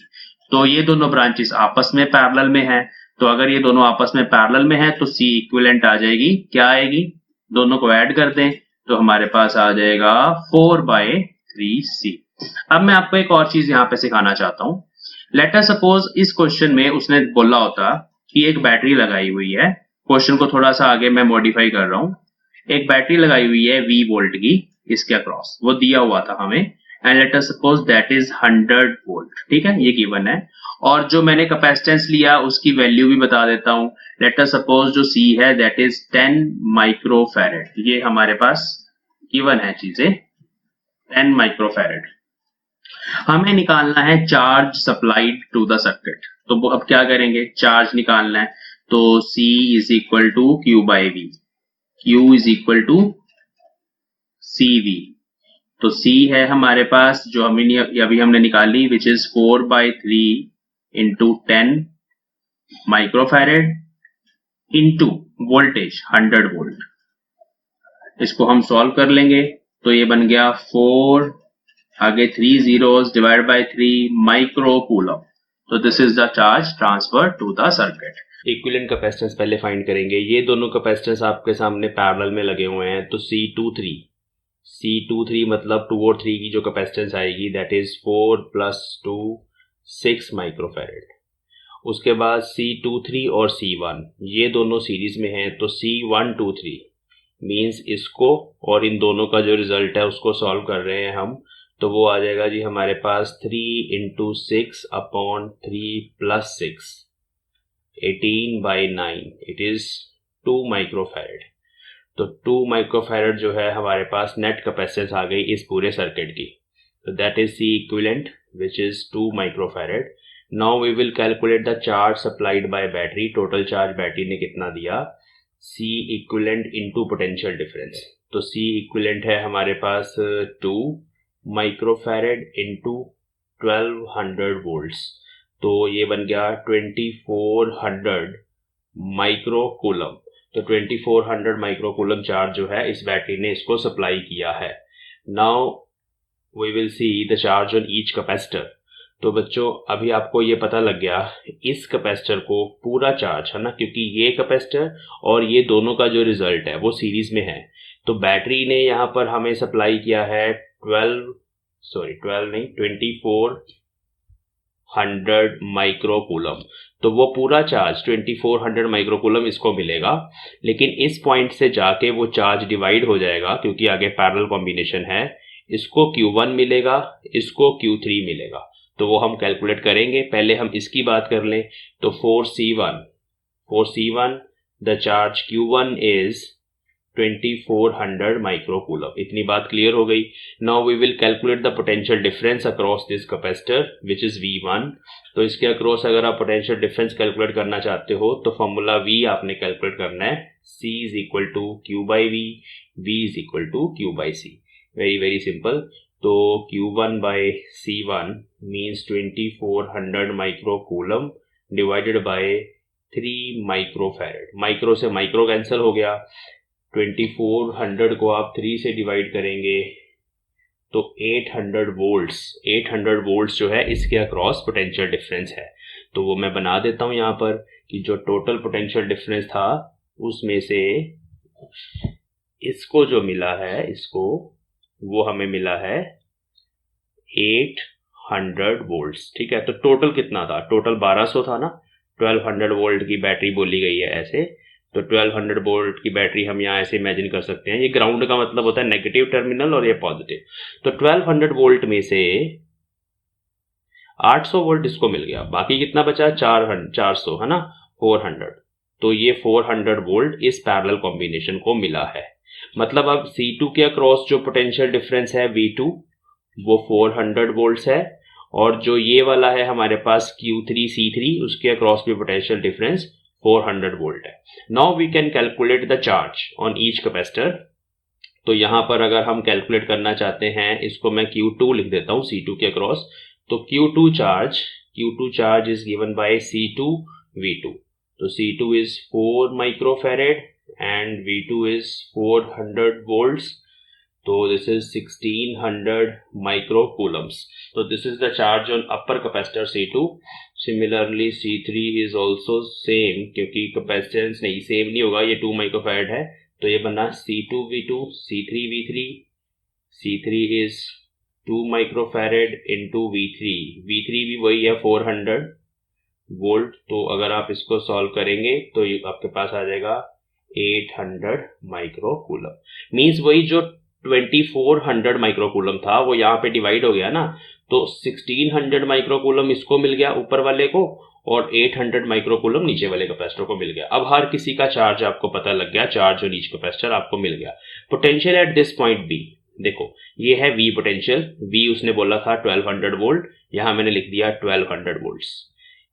तो ये दोनों ब्रांचेस आपस में पैरेलल में है, तो अगर ये दोनों आपस में पैरेलल में है तो C इक्विवेलेंट आ जाएगी, क्या आएगी, दोनों को ऐड कर दें तो हमारे पास आ जाएगा 4/3C। अब मैं आपको एक और चीज यहाँ पे सिखाना चाहता हूँ। लेट अस सपोज इस क्वेश्चन में उसने बोला होता कि एक बैटरी लगाई हुई है, क्वेश्चन को थोड़ा सा आगे मैं मॉडिफाई कर रहा हूँ, एक बैटरी लगाई हुई है V वोल्ट की, इसके अक्रॉस वो दिया हुआ था हमें, and let us suppose that is 100 volt. ठीक है, ये गिवन है, और जो मैंने कैपेसिटेंस लिया उसकी वैल्यू भी बता देता हूँ। लेट अस सपोज जो C है दैट इज 10 माइक्रोफैरेड, ये हमारे पास गिवन है चीजें, 10 माइक्रोफैरेड। हमें निकालना है charge supplied to the circuit, तो अब क्या करेंगे, चार्ज निकालना है, तो C is equal to Q/V, Q is equal to CV। तो C है हमारे पास जो अभी हमने निकाली, which is 4/3 into 10 microfarad into voltage 100 volt. इसको हम सॉल्व कर लेंगे, तो ये बन गया 4 आगे 3 zeros divide by 3 micro coulomb. तो this is the charge transfer to the circuit. Equivalent capacitance पहले फाइंड करेंगे। ये दोनों कैपेसिटेंस आपके सामने पैरेलल में लगे हुए हैं, तो C23 मतलब 2 और 3 की जो कैपेसिटेंस आएगी दैट इज 4 + 2 6 माइक्रोफैरेड। उसके बाद C23 और C1 ये दोनों सीरीज में हैं, तो C123 मीन्स इसको और इन दोनों का जो रिजल्ट है उसको सॉल्व कर रहे हैं हम, तो वो आ जाएगा जी हमारे पास 3 × 6/3 + 6 18/9 इट इज 2 माइक्रोफैरेड। तो 2 माइक्रोफैरेड जो है हमारे पास नेट कैपेसिटेंस आ गई इस पूरे सर्किट की, तो that is C equivalent which is 2 microfarad। Now we will calculate the charge supplied by battery। Total charge battery ने कितना दिया, C equivalent into potential difference। तो C equivalent है हमारे पास 2 माइक्रोफैरेड into 1200 volts, तो ये बन गया 2400 माइक्रोकूलम। तो 2400 माइक्रोकूलम चार्ज जो है इस बैटरी ने इसको सप्लाई किया है। Now we will see the charge on each capacitor. तो बच्चों अभी आपको ये पता लग गया इस कैपेसिटर को पूरा चार्ज है ना, क्योंकि ये कैपेसिटर और ये दोनों का जो रिजल्ट है वो सीरीज में है, तो बैटरी ने यहाँ पर हमें सप्लाई किया है 2400 माइक्रोकूलम, तो वो पूरा चार्ज 2400 माइक्रोकूलम इसको मिलेगा। लेकिन इस पॉइंट से जाके वो चार्ज डिवाइड हो जाएगा क्योंकि आगे पैरेलल कॉम्बिनेशन है, इसको Q1 मिलेगा, इसको Q3 मिलेगा, तो वो हम कैलकुलेट करेंगे। पहले हम इसकी बात कर लें, तो 4C1 the charge Q1 is 2400 microcoulomb. इतनी बात क्लियर हो गई। Now we will calculate the potential difference across this capacitor which is V1। तो इसके अक्रॉस अगर आप पोटेंशियल डिफरेंस कैलकुलेट करना चाहते हो तो फॉर्मूला V आपने कैलकुलेट करना है, C = Q/V, V = Q/C। Very simple. तो Q1/C1 means 2400 microcoulomb divided by 3 microfarad. Micro से माइक्रो कैंसिल हो गया, 2400 को आप 3 से डिवाइड करेंगे तो 800 वोल्ट्स जो है इसके अक्रॉस पोटेंशियल डिफरेंस है। तो वो मैं बना देता हूं यहाँ पर कि जो टोटल पोटेंशियल डिफरेंस था उसमें से इसको जो मिला है, इसको वो हमें मिला है 800 वोल्ट्स। ठीक है, तो टोटल कितना था, टोटल 1200 था ना, 1200 वोल्ट की बैटरी बोली गई है ऐसे, तो 1200 वोल्ट की बैटरी हम यहाँ ऐसे इमेजिन कर सकते हैं। ये ग्राउंड का मतलब होता है नेगेटिव टर्मिनल और ये पॉजिटिव। तो 1200 वोल्ट में से 800 वोल्ट इसको मिल गया, बाकी कितना बचा, 400 है ना, 400। तो ये 400 वोल्ट इस पैरेलल कॉम्बिनेशन को मिला है। मतलब अब C2 के अक्रॉस जो पोटेंशियल डिफरेंस है V2 वो 400 वोल्ट्स है, और जो ये वाला है हमारे पास Q3 C3 उसके अक्रॉस भी पोटेंशियल डिफरेंस 400 वोल्ट है। Now we can calculate the charge on each capacitor. तो यहाँ पर अगर हम कैलकुलेट करना चाहते हैं, इसको मैं Q2 लिख देता हूँ C2 के अक्रॉस। तो Q2 charge is given by C2 V2। तो C2 is 4 microfarad and V2 is 400 volts, so this is 1600 microcoulombs। so this is the charge on upper capacitor C2। similarly C3 is also same, क्योंकि capacitance नहीं same नहीं होगा, ये 2 microfarad है, तो ये बना C2 V2 C3 V3। C3 is 2 microfarad into V3 भी वही है 400 वोल्ट। तो अगर आप इसको सॉल्व करेंगे तो ये आपके पास आ जाएगा 800 माइक्रोकूलम। मींस वही जो 2400 माइक्रोकूलम था वो यहाँ पे डिवाइड हो गया ना, तो 1600 माइक्रोकूलम इसको मिल गया ऊपर वाले को और 800 माइक्रोकूलम नीचे वाले कैपेसिटर को मिल गया। अब हर किसी का चार्ज आपको पता लग गया, चार्ज और ईच कैपेसिटर आपको मिल गया। Potential at this point B, देखो ये है V पोटेंशियल, V उसने बोला था 1200 वोल्ट, यहाँ मैंने लिख दिया 1200 वोल्ट्स।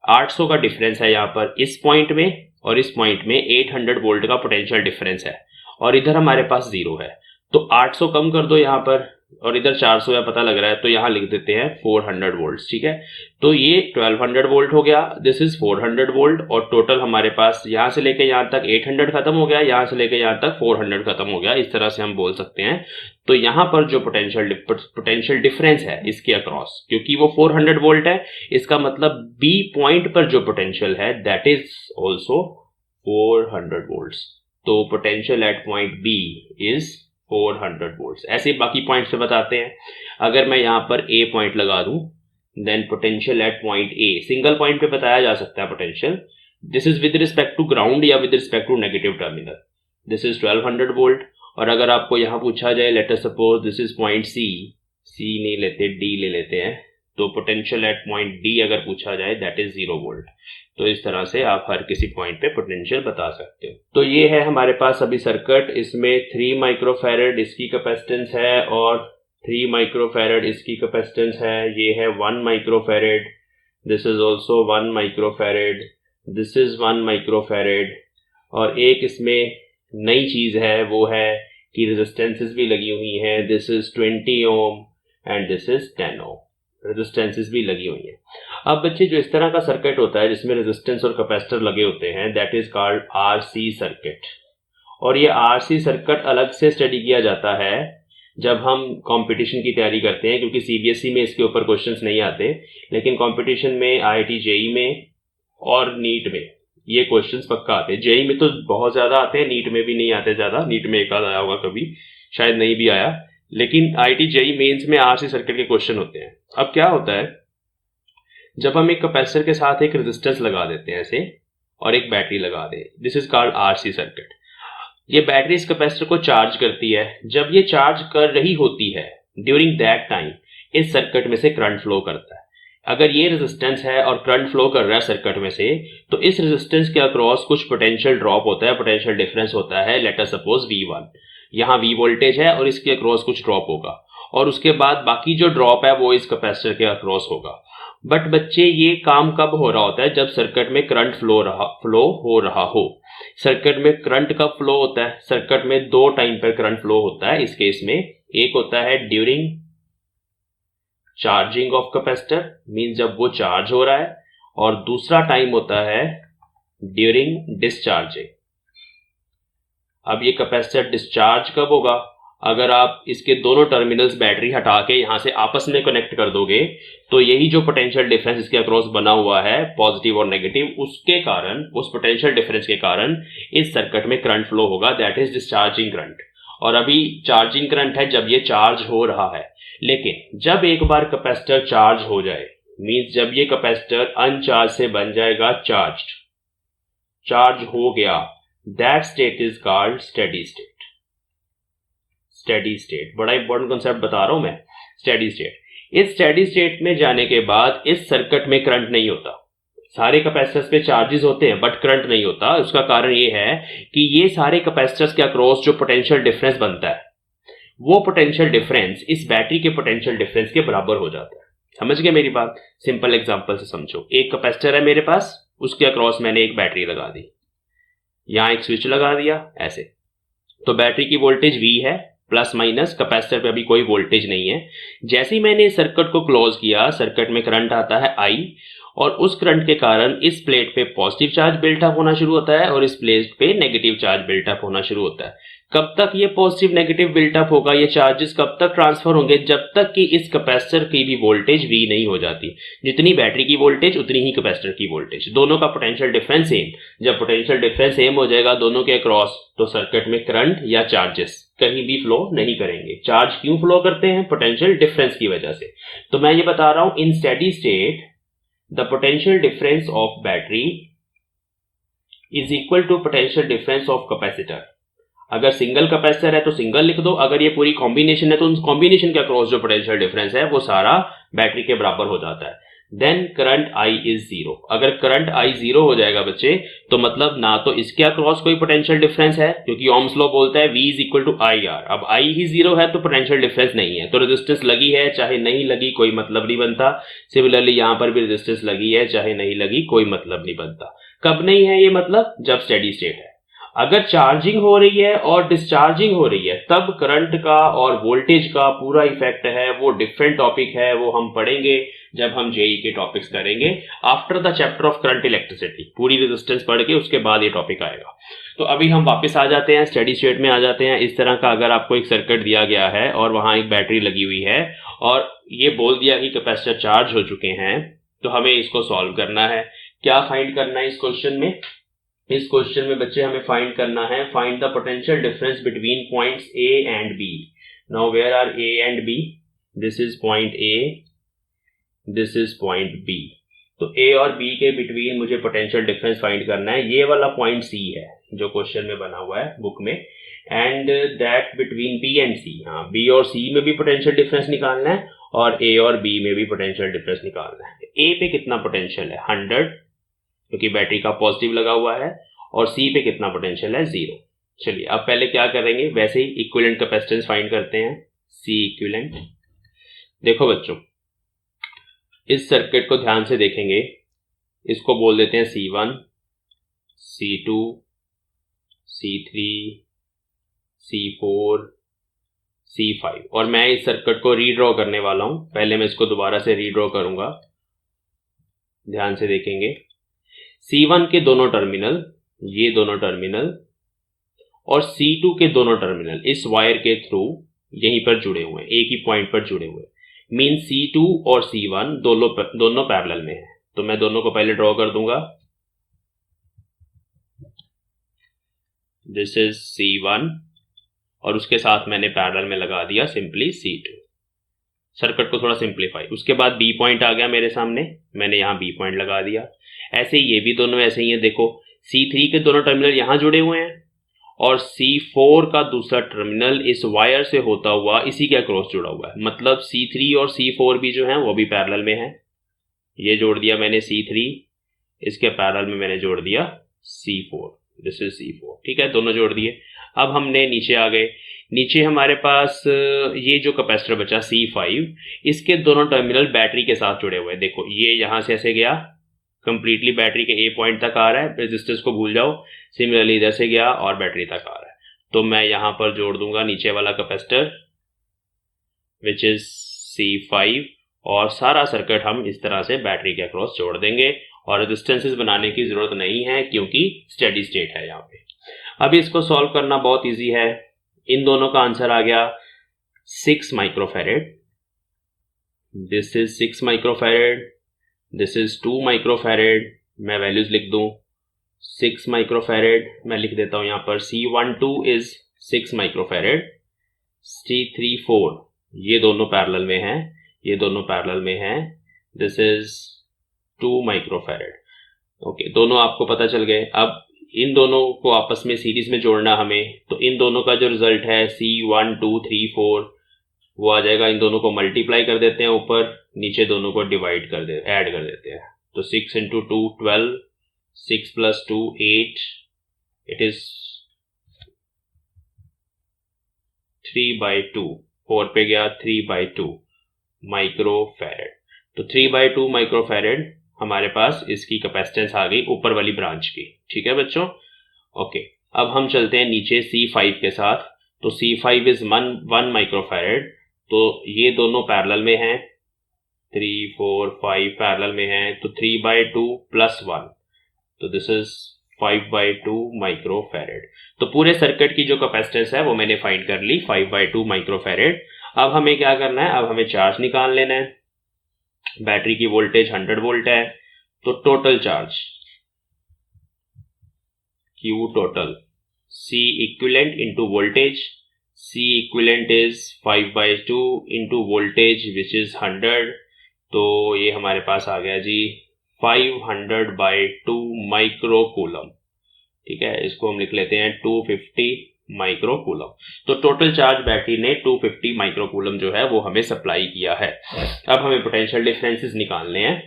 800 का डिफरेंस है यहाँ पर इस पॉइंट में, और इस पॉइंट में 800 वोल्ट का पोटेंशियल डिफरेंस है, और इधर हमारे पास 0 है। तो 800 कम कर दो यहाँ पर, और इधर 400 या पता लग रहा है, तो यहाँ लिख देते हैं 400 वोल्ट, ठीक है। तो ये 1200 वोल्ट हो गया, दिस इज 400 वोल्ट, और टोटल हमारे पास यहाँ से लेके यहाँ तक 800 खत्म हो गया, यहाँ से लेके यहाँ तक 400 खत्म हो गया, इस तरह से हम बोल सकते हैं। तो यहाँ पर जो पोटेंशियल डिफरेंस है इसके अक्रॉस, क्योंकि वो 400 वोल्ट है, इसका मतलब बी पॉइंट पर जो पोटेंशियल है दैट इज ऑल्सो 400 वोल्ट्स। तो potential at point B is 400 volts. ऐसे बाकी पॉइंट्स पे बताते हैं। अगर मैं यहाँ पर ए पॉइंट लगा दूं, then potential at point A, single point पे बताया जा सकता है potential. This is with respect to ground या with respect to negative terminal. This is 1200 volt. और अगर आपको यहाँ पूछा जाए, let us suppose this is point C, C नहीं लेते, डी ले लेते हैं, तो पोटेंशियल एट पॉइंट डी अगर पूछा जाए दैट इज 0 वोल्ट। तो इस तरह से आप हर किसी पॉइंट पे पोटेंशियल बता सकते हो। तो ये है हमारे पास अभी सर्किट, इसमें 3 माइक्रोफैरड इसकी कैपेसिटेंस है और 3 माइक्रोफैरड इसकी कैपेसिटेंस है। ये है 1 microfarad, this is also 1 microfarad, this is 1 microfarad. और एक इसमें नई चीज है, वो है कि रेजिस्टेंसेस भी लगी हुई हैं। This is 20 ohm and this is 10 ohm, resistances भी लगी हुई हैं। अब बच्चे जो इस तरह का सर्किट होता है जिसमें रेजिस्टेंस और कैपेसिटर लगे होते हैं, that is called RC circuit. और ये आरसी सर्किट अलग से स्टडी किया जाता है जब हम कंपटीशन की तैयारी करते हैं, क्योंकि सीबीएसई में इसके ऊपर क्वेश्चंस नहीं आते, लेकिन कंपटीशन में, आईआईटी जेई में और नीट में ये क्वेश्चंस पक्का आते हैं। जेई में तो बहुत ज्यादा आते हैं, नीट में भी नहीं आते ज्यादा, नीट में एक आध आया होगा कभी, शायद नहीं भी आया, लेकिन आईआईटी जेई मेंस में आरसी सर्किट के क्वेश्चन होते हैं। अब क्या होता है, जब हम एक कैपेसिटर के साथ एक रेजिस्टेंस लगा देते हैं ऐसे, और एक बैटरी लगा दें, this is called RC circuit. ये बैटरी इस कैपेसिटर को चार्ज करती है। जब ये चार्ज कर रही होती है, ड्यूरिंग दैट टाइम इस सर्किट में से करंट फ्लो करता है। अगर ये रेजिस्टेंस है और करंट फ्लो कर रहा है सर्किट में से, तो इस रेजिस्टेंस के अक्रॉस कुछ पोटेंशियल ड्रॉप होता है, पोटेंशियल डिफरेंस होता है, लेट अस सपोज V1। यहाँ V वोल्टेज है और इसके अक्रॉस कुछ ड्रॉप होगा, और उसके बाद बाकी जो ड्रॉप है वो इस कैपेसिटर के अक्रॉस होगा। बट बच्चे ये काम कब हो रहा होता है, जब सर्किट में करंट फ्लो हो रहा हो। सर्किट में करंट कब फ्लो होता है, सर्किट में 2 टाइम पर करंट फ्लो होता है इस केस में। एक होता है during charging of capacitor, means जब वो चार्ज हो रहा है, और दूसरा टाइम होता है ड्यूरिंग डिस्चार्जिंग। अब ये कैपेसिटर डिस्चार्ज कब होगा, अगर आप इसके दोनों टर्मिनल्स बैटरी हटा के यहां से आपस में कनेक्ट कर दोगे, तो यही जो पोटेंशियल डिफरेंस इसके अक्रॉस बना हुआ है, पॉजिटिव और नेगेटिव, उसके कारण, उस पोटेंशियल डिफरेंस के कारण इस सर्किट में करंट फ्लो होगा, दैट इज डिस्चार्जिंग करंट। और अभी चार्जिंग करंट है जब ये चार्ज हो रहा है, लेकिन जब एक बार कैपेसिटर चार्ज हो जाए, मींस जब ये कैपेसिटर अनचार्ज से बन जाएगा चार्ज्ड, चार्ज हो गया, that state is called steady state. Steady state बड़ा इंपॉर्टेंट कॉन्सेप्ट बता रहा हूं मैं, स्टेडी स्टेट। इस स्टेडी स्टेट में जाने के बाद इस सर्किट में करंट नहीं होता, सारे कैपेसिटर्स पे चार्जेस होते हैं बट करंट नहीं होता। उसका कारण ये है कि ये सारे कैपेसिटर्स के अक्रॉस जो पोटेंशियल डिफरेंस बनता है, वो पोटेंशियल डिफरेंस इस बैटरी के पोटेंशियल डिफरेंस के बराबर हो जाता है। समझ गए मेरी बात? सिंपल एग्जांपल से समझो, एक कैपेसिटर है मेरे पास, उसके अक्रॉस मैंने एक बैटरी लगा दी, यहां एक स्विच लगा दिया ऐसे, तो बैटरी की वोल्टेज V है, प्लस माइनस, कैपेसिटर पे अभी कोई वोल्टेज नहीं है। जैसे ही मैंने सर्किट को क्लोज किया, सर्किट में करंट आता है I, और उस करंट के कारण इस प्लेट पे पॉजिटिव चार्ज बिल्टअप होना शुरू होता है और इस प्लेट पे नेगेटिव चार्ज बिल्टअप होना शुरू होता है। कब तक ये पॉजिटिव नेगेटिव बिल्टअप होगा, ये चार्जेस कब तक ट्रांसफर होंगे, जब तक कि इस कैपेसिटर की भी वोल्टेज V नहीं हो जाती। जितनी बैटरी की वोल्टेज उतनी ही कैपेसिटर की वोल्टेज, दोनों का पोटेंशियल डिफरेंस सेम। जब पोटेंशियल डिफरेंस सेम हो जाएगा दोनों के अक्रॉस, तो सर्किट में करंट या चार्जेस कहीं भी फ्लो नहीं करेंगे। चार्ज क्यों फ्लो करते हैं? पोटेंशियल डिफरेंस की वजह से। तो मैं ये बता रहा हूं, in steady state the potential difference of battery is equal to potential difference of capacitor. अगर सिंगल कैपेसिटर है तो सिंगल लिख दो, अगर ये पूरी कॉम्बिनेशन है तो उस कॉम्बिनेशन के अक्रॉस जो पोटेंशियल डिफरेंस है वो सारा बैटरी के बराबर हो जाता है। Then current I is 0। अगर करंट I 0 हो जाएगा बच्चे, तो मतलब ना तो इसके अक्रॉस कोई पोटेंशियल डिफरेंस है, क्योंकि ओम्स लॉ बोलता है V is equal to IR। अब I ही 0 है तो पोटेंशियल डिफरेंस नहीं है, तो रेजिस्टेंस लगी है चाहे नहीं लगी कोई मतलब नहीं बनता। सिमिलरली यहां पर भी रेजिस्टेंस लगी है चाहे नहीं लगी कोई मतलब नहीं बनता। कब नहीं है ये मतलब? जब स्टेडी स्टेट है। अगर चार्जिंग हो रही है और डिस्चार्जिंग हो रही है तब करंट का और वोल्टेज का पूरा इफेक्ट है, वो डिफरेंट टॉपिक है, वो हम पढ़ेंगे जब हम जेई के टॉपिक्स करेंगे after the chapter of current electricity. पूरी रेजिस्टेंस पढ़ के उसके बाद ये टॉपिक आएगा। तो अभी हम वापस आ जाते हैं, स्टडी स्टेट में आ जाते हैं। इस तरह का अगर आपको एक सर्किट दिया गया है और वहां एक बैटरी लगी हुई है और ये बोल दिया कि कैपेसिटर चार्ज हो चुके हैं, तो हमें इसको सॉल्व करना है। क्या फाइंड करना है इस क्वेश्चन में? इस क्वेश्चन में बच्चे हमें फाइंड करना है, find the potential difference between points A and B. Now where are A and B? This is point A, this is point B. तो ए और बी के बिटवीन मुझे पोटेंशियल डिफरेंस फाइंड करना है। ये वाला पॉइंट सी है जो क्वेश्चन में बना हुआ है बुक में, and that between B and C. हाँ, बी और सी में भी पोटेंशियल डिफरेंस निकालना है और ए और बी में भी पोटेंशियल डिफरेंस निकालना है। ए पे कितना पोटेंशियल है? 100, क्योंकि बैटरी का पॉजिटिव लगा हुआ है, और सी पे कितना पोटेंशियल है? 0। चलिए अब पहले क्या करेंगे, वैसे ही इक्विवेलेंट कैपेसिटेंस फाइंड करते हैं, सी इक्विवेलेंट। देखो बच्चों, इस सर्किट को ध्यान से देखेंगे, इसको बोल देते हैं C1, C2, C3, C4, C5, और मैं इस सर्किट को रीड्रॉ करने वाला हूं। पहले मैं इसको दोबारा से रीड्रॉ करूंगा, ध्यान से देखेंगे। C1 के दोनों टर्मिनल, ये दोनों टर्मिनल, और C2 के दोनों टर्मिनल इस वायर के थ्रू यहीं पर जुड़े हुए हैं, एक ही पॉइंट पर जुड़े हुए हैं। मीन C2 और C1 दोनों पैरेलल में है। तो मैं दोनों को पहले ड्रॉ कर दूंगा। दिस इज C1 और उसके साथ मैंने पैरेलल में लगा दिया सिंपली C2। सर्किट को थोड़ा सिंप्लीफाई। उसके बाद बी पॉइंट आ गया मेरे सामने, मैंने यहाँ बी पॉइंट लगा दिया। ऐसे ही ये भी दोनों ऐसे ही है। देखो C3 के दोनों टर्मिनल यहाँ जुड़े हुए हैं और C4 का दूसरा टर्मिनल इस वायर से होता हुआ इसी के अक्रॉस जुड़ा हुआ है। मतलब C3 और C4 भी जो है वो भी पैरेलल में है। ये जोड़ दिया मैंने C3, इसके पैरेलल में मैंने जोड़ दिया C4। दिस इज C4, ठीक है, दोनों जोड़ दिए। अब हमने नीचे आ गए। नीचे हमारे पास ये जो कैपेसिटर बचा C5, इसके दोनों टर्मिनल बैटरी के साथ जुड़े हुए हैं। देखो ये यहां से ऐसे गया, कंप्लीटली बैटरी के ए पॉइंट तक आ रहा है, रेजिस्टेंस को भूल जाओ। सिमिलरली इधर से गया और बैटरी तक आ रहा है। तो मैं यहां पर जोड़ दूंगा नीचे वाला कैपेसिटर विच इज C5, और सारा सर्किट हम इस तरह से बैटरी के अक्रॉस जोड़ देंगे और रेजिस्टेंसेस बनाने की जरूरत नहीं है क्योंकि स्टेडी स्टेट है यहाँ पे। अभी इसको सॉल्व करना बहुत इजी है। इन दोनों का आंसर आ गया 6 microfarad. This is 6 microfarad, this is 2 microfarad. मैं वैल्यूज लिख दूं, 6 माइक्रोफैरेड मैं लिख देता हूं यहाँ पर। C12 इज 6 माइक्रोफैरेड, C34 ये दोनों पैरेलल में हैं, ये दोनों पैरेलल में हैं। This is 2 microfarad. ओके, दोनों आपको पता चल गए। अब इन दोनों को आपस में सीरीज में जोड़ना हमें, तो इन दोनों का जो रिजल्ट है C1 2 3 4 वो आ जाएगा। इन दोनों को मल्टीप्लाई कर देते हैं ऊपर, नीचे दोनों को डिवाइड कर दे, ऐड कर देते हैं। तो 6 into 2 12, 6 plus 2 8, इट इज 3/2, 4 पे गया 3/2 माइक्रोफैरेड। तो 3/2 माइक्रोफैरेड हमारे पास इसकी कैपेसिटेंस आ गई ऊपर वाली ब्रांच की। ठीक है बच्चों, ओके। अब हम चलते हैं नीचे C5 के साथ। तो C5 इज 1 माइक्रोफैरेड। तो ये दोनों पैरेलल में हैं, 3 4 5 पैरेलल में हैं। तो 3/2 + 1, तो दिस इज 5/2 माइक्रोफैरेड। तो पूरे सर्किट की जो कैपेसिटेंस है वो मैंने फाइंड कर ली, 5/2 माइक्रोफैरेड। अब हमें क्या करना है, अब हमें चार्ज निकाल लेना है। बैटरी की वोल्टेज 100 वोल्ट है, तो total charge Q total, C equivalent into voltage. C equivalent is 5/2 into voltage which is 100। तो ये हमारे पास आ गया जी 500/2 माइक्रोकूलम। ठीक है, इसको हम लिख लेते हैं 250 माइक्रोकूलम। तो टोटल चार्ज बैटरी ने 250 माइक्रोकूलम जो है वो हमें सप्लाई किया है। अब हमें पोटेंशियल डिफरेंसेस निकालने हैं।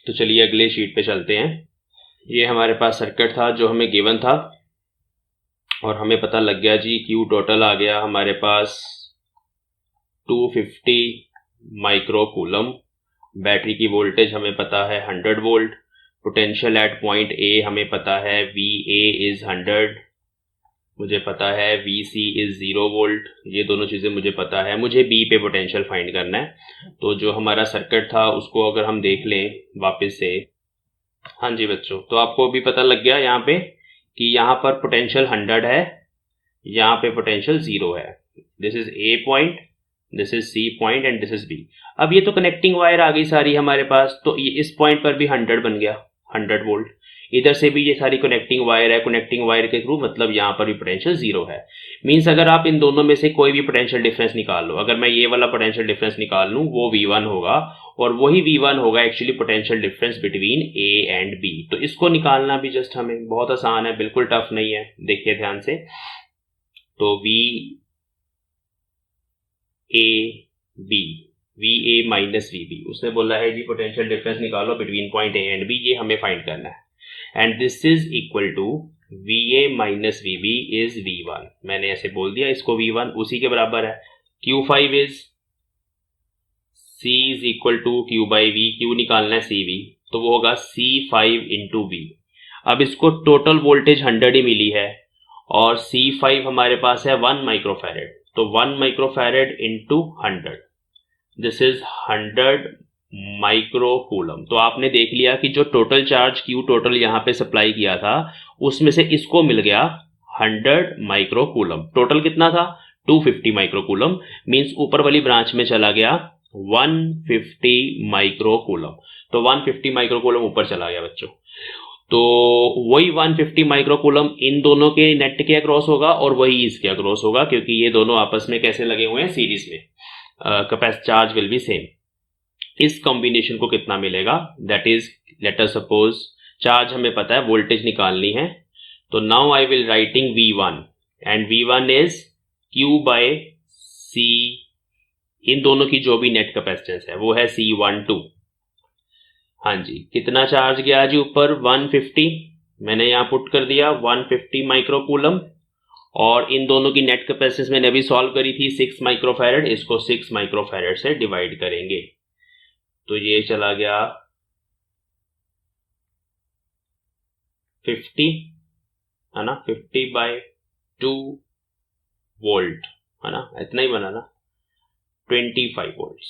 तो चलिए अगले शीट पे चलते हैं। ये हमारे पास सर्किट था जो हमें गिवन था और हमें पता लग गया जी Q टोटल आ गया हमारे पास 250 माइक्रोकूलम। बैटरी की वोल्टेज हमें पता है 100 volt. Potential at point A हमें पता है VA इज 100 मुझे पता है VC इज 0 वोल्ट, ये दोनों चीज़ें मुझे पता है। मुझे B पे पोटेंशियल फाइंड करना है। तो जो हमारा सर्किट था उसको अगर हम देख लें वापस से, हाँ जी बच्चों, तो आपको भी पता लग गया यहाँ पे कि यहाँ पर पोटेंशियल 100 है, यहाँ पे पोटेंशियल 0 है। This is A point, this is C point and this is B। अब ये तो कनेक्टिंग वायर आ गई सारी हमारे पास, तो ये इस पॉइंट पर भी 100 बन गया, 100 वोल्ट। इधर से भी ये सारी कनेक्टिंग वायर है, कनेक्टिंग वायर के थ्रू मतलब यहाँ पर भी पोटेंशियल 0 है। मीन्स अगर आप इन दोनों में से कोई भी पोटेंशियल डिफरेंस निकाल लो, अगर मैं ये वाला पोटेंशियल डिफरेंस निकाल लूँ वो V1 होगा, और वही V1 होगा actually potential difference between A and B। तो इसको निकालना भी जस्ट हमें बहुत आसान है, बिल्कुल टफ नहीं है। देखिए ध्यान से, तो VA माइनस VB, उसने बोला है जी पोटेंशियल डिफरेंस निकालो between point A and B, ये हमें फाइंड करना है। And this is equal to VA minus VB is V1। मैंने ऐसे बोल दिया इसको V1, उसी के बराबर है। Q5 is C is equal to Q by V, Q निकालना है CV, तो वो होगा C5 इंटू V। अब इसको टोटल वोल्टेज 100 ही मिली है, और C5 हमारे पास है 1 माइक्रोफैरेड, तो 1 microfarad into 100, this is 100 microcoulomb. तो आपने देख लिया कि जो टोटल चार्ज Q टोटल यहाँ पे सप्लाई किया था उसमें से इसको मिल गया 100 माइक्रोकूलम। टोटल कितना था? 250 माइक्रोकूलम। मींस ऊपर वाली ब्रांच में चला गया 150 माइक्रोकूलम, तो 150 माइक्रोकूलम ऊपर चला गया बच्चों। तो वही 150 माइक्रोकूलम इन दोनों के नेट के अक्रॉस होगा और वही इसके अक्रॉस होगा, क्योंकि ये दोनों आपस में कैसे लगे हुए हैं? सीरीज में। Capacity charge will be same. इस कॉम्बिनेशन को कितना मिलेगा? That is, let us suppose charge हमें पता है, वोल्टेज निकालनी है, तो now I will writing V1 and V1 is Q by C। इन दोनों की जो भी नेट कैपेसिटेंस है वो है C12। हाँ जी, कितना चार्ज गया जी ऊपर? 150। मैंने यहाँ पुट कर दिया 150 माइक्रोकूलम, और इन दोनों की नेट कैपेसिटेंस मैंने अभी सॉल्व करी थी 6 माइक्रोफैरेड, इसको 6 माइक्रोफैरेड से डिवाइड करेंगे, तो ये चला गया 50, है ना, 50 बाय 2 वोल्ट, है ना, इतना ही बना ना, 25 वोल्ट्स।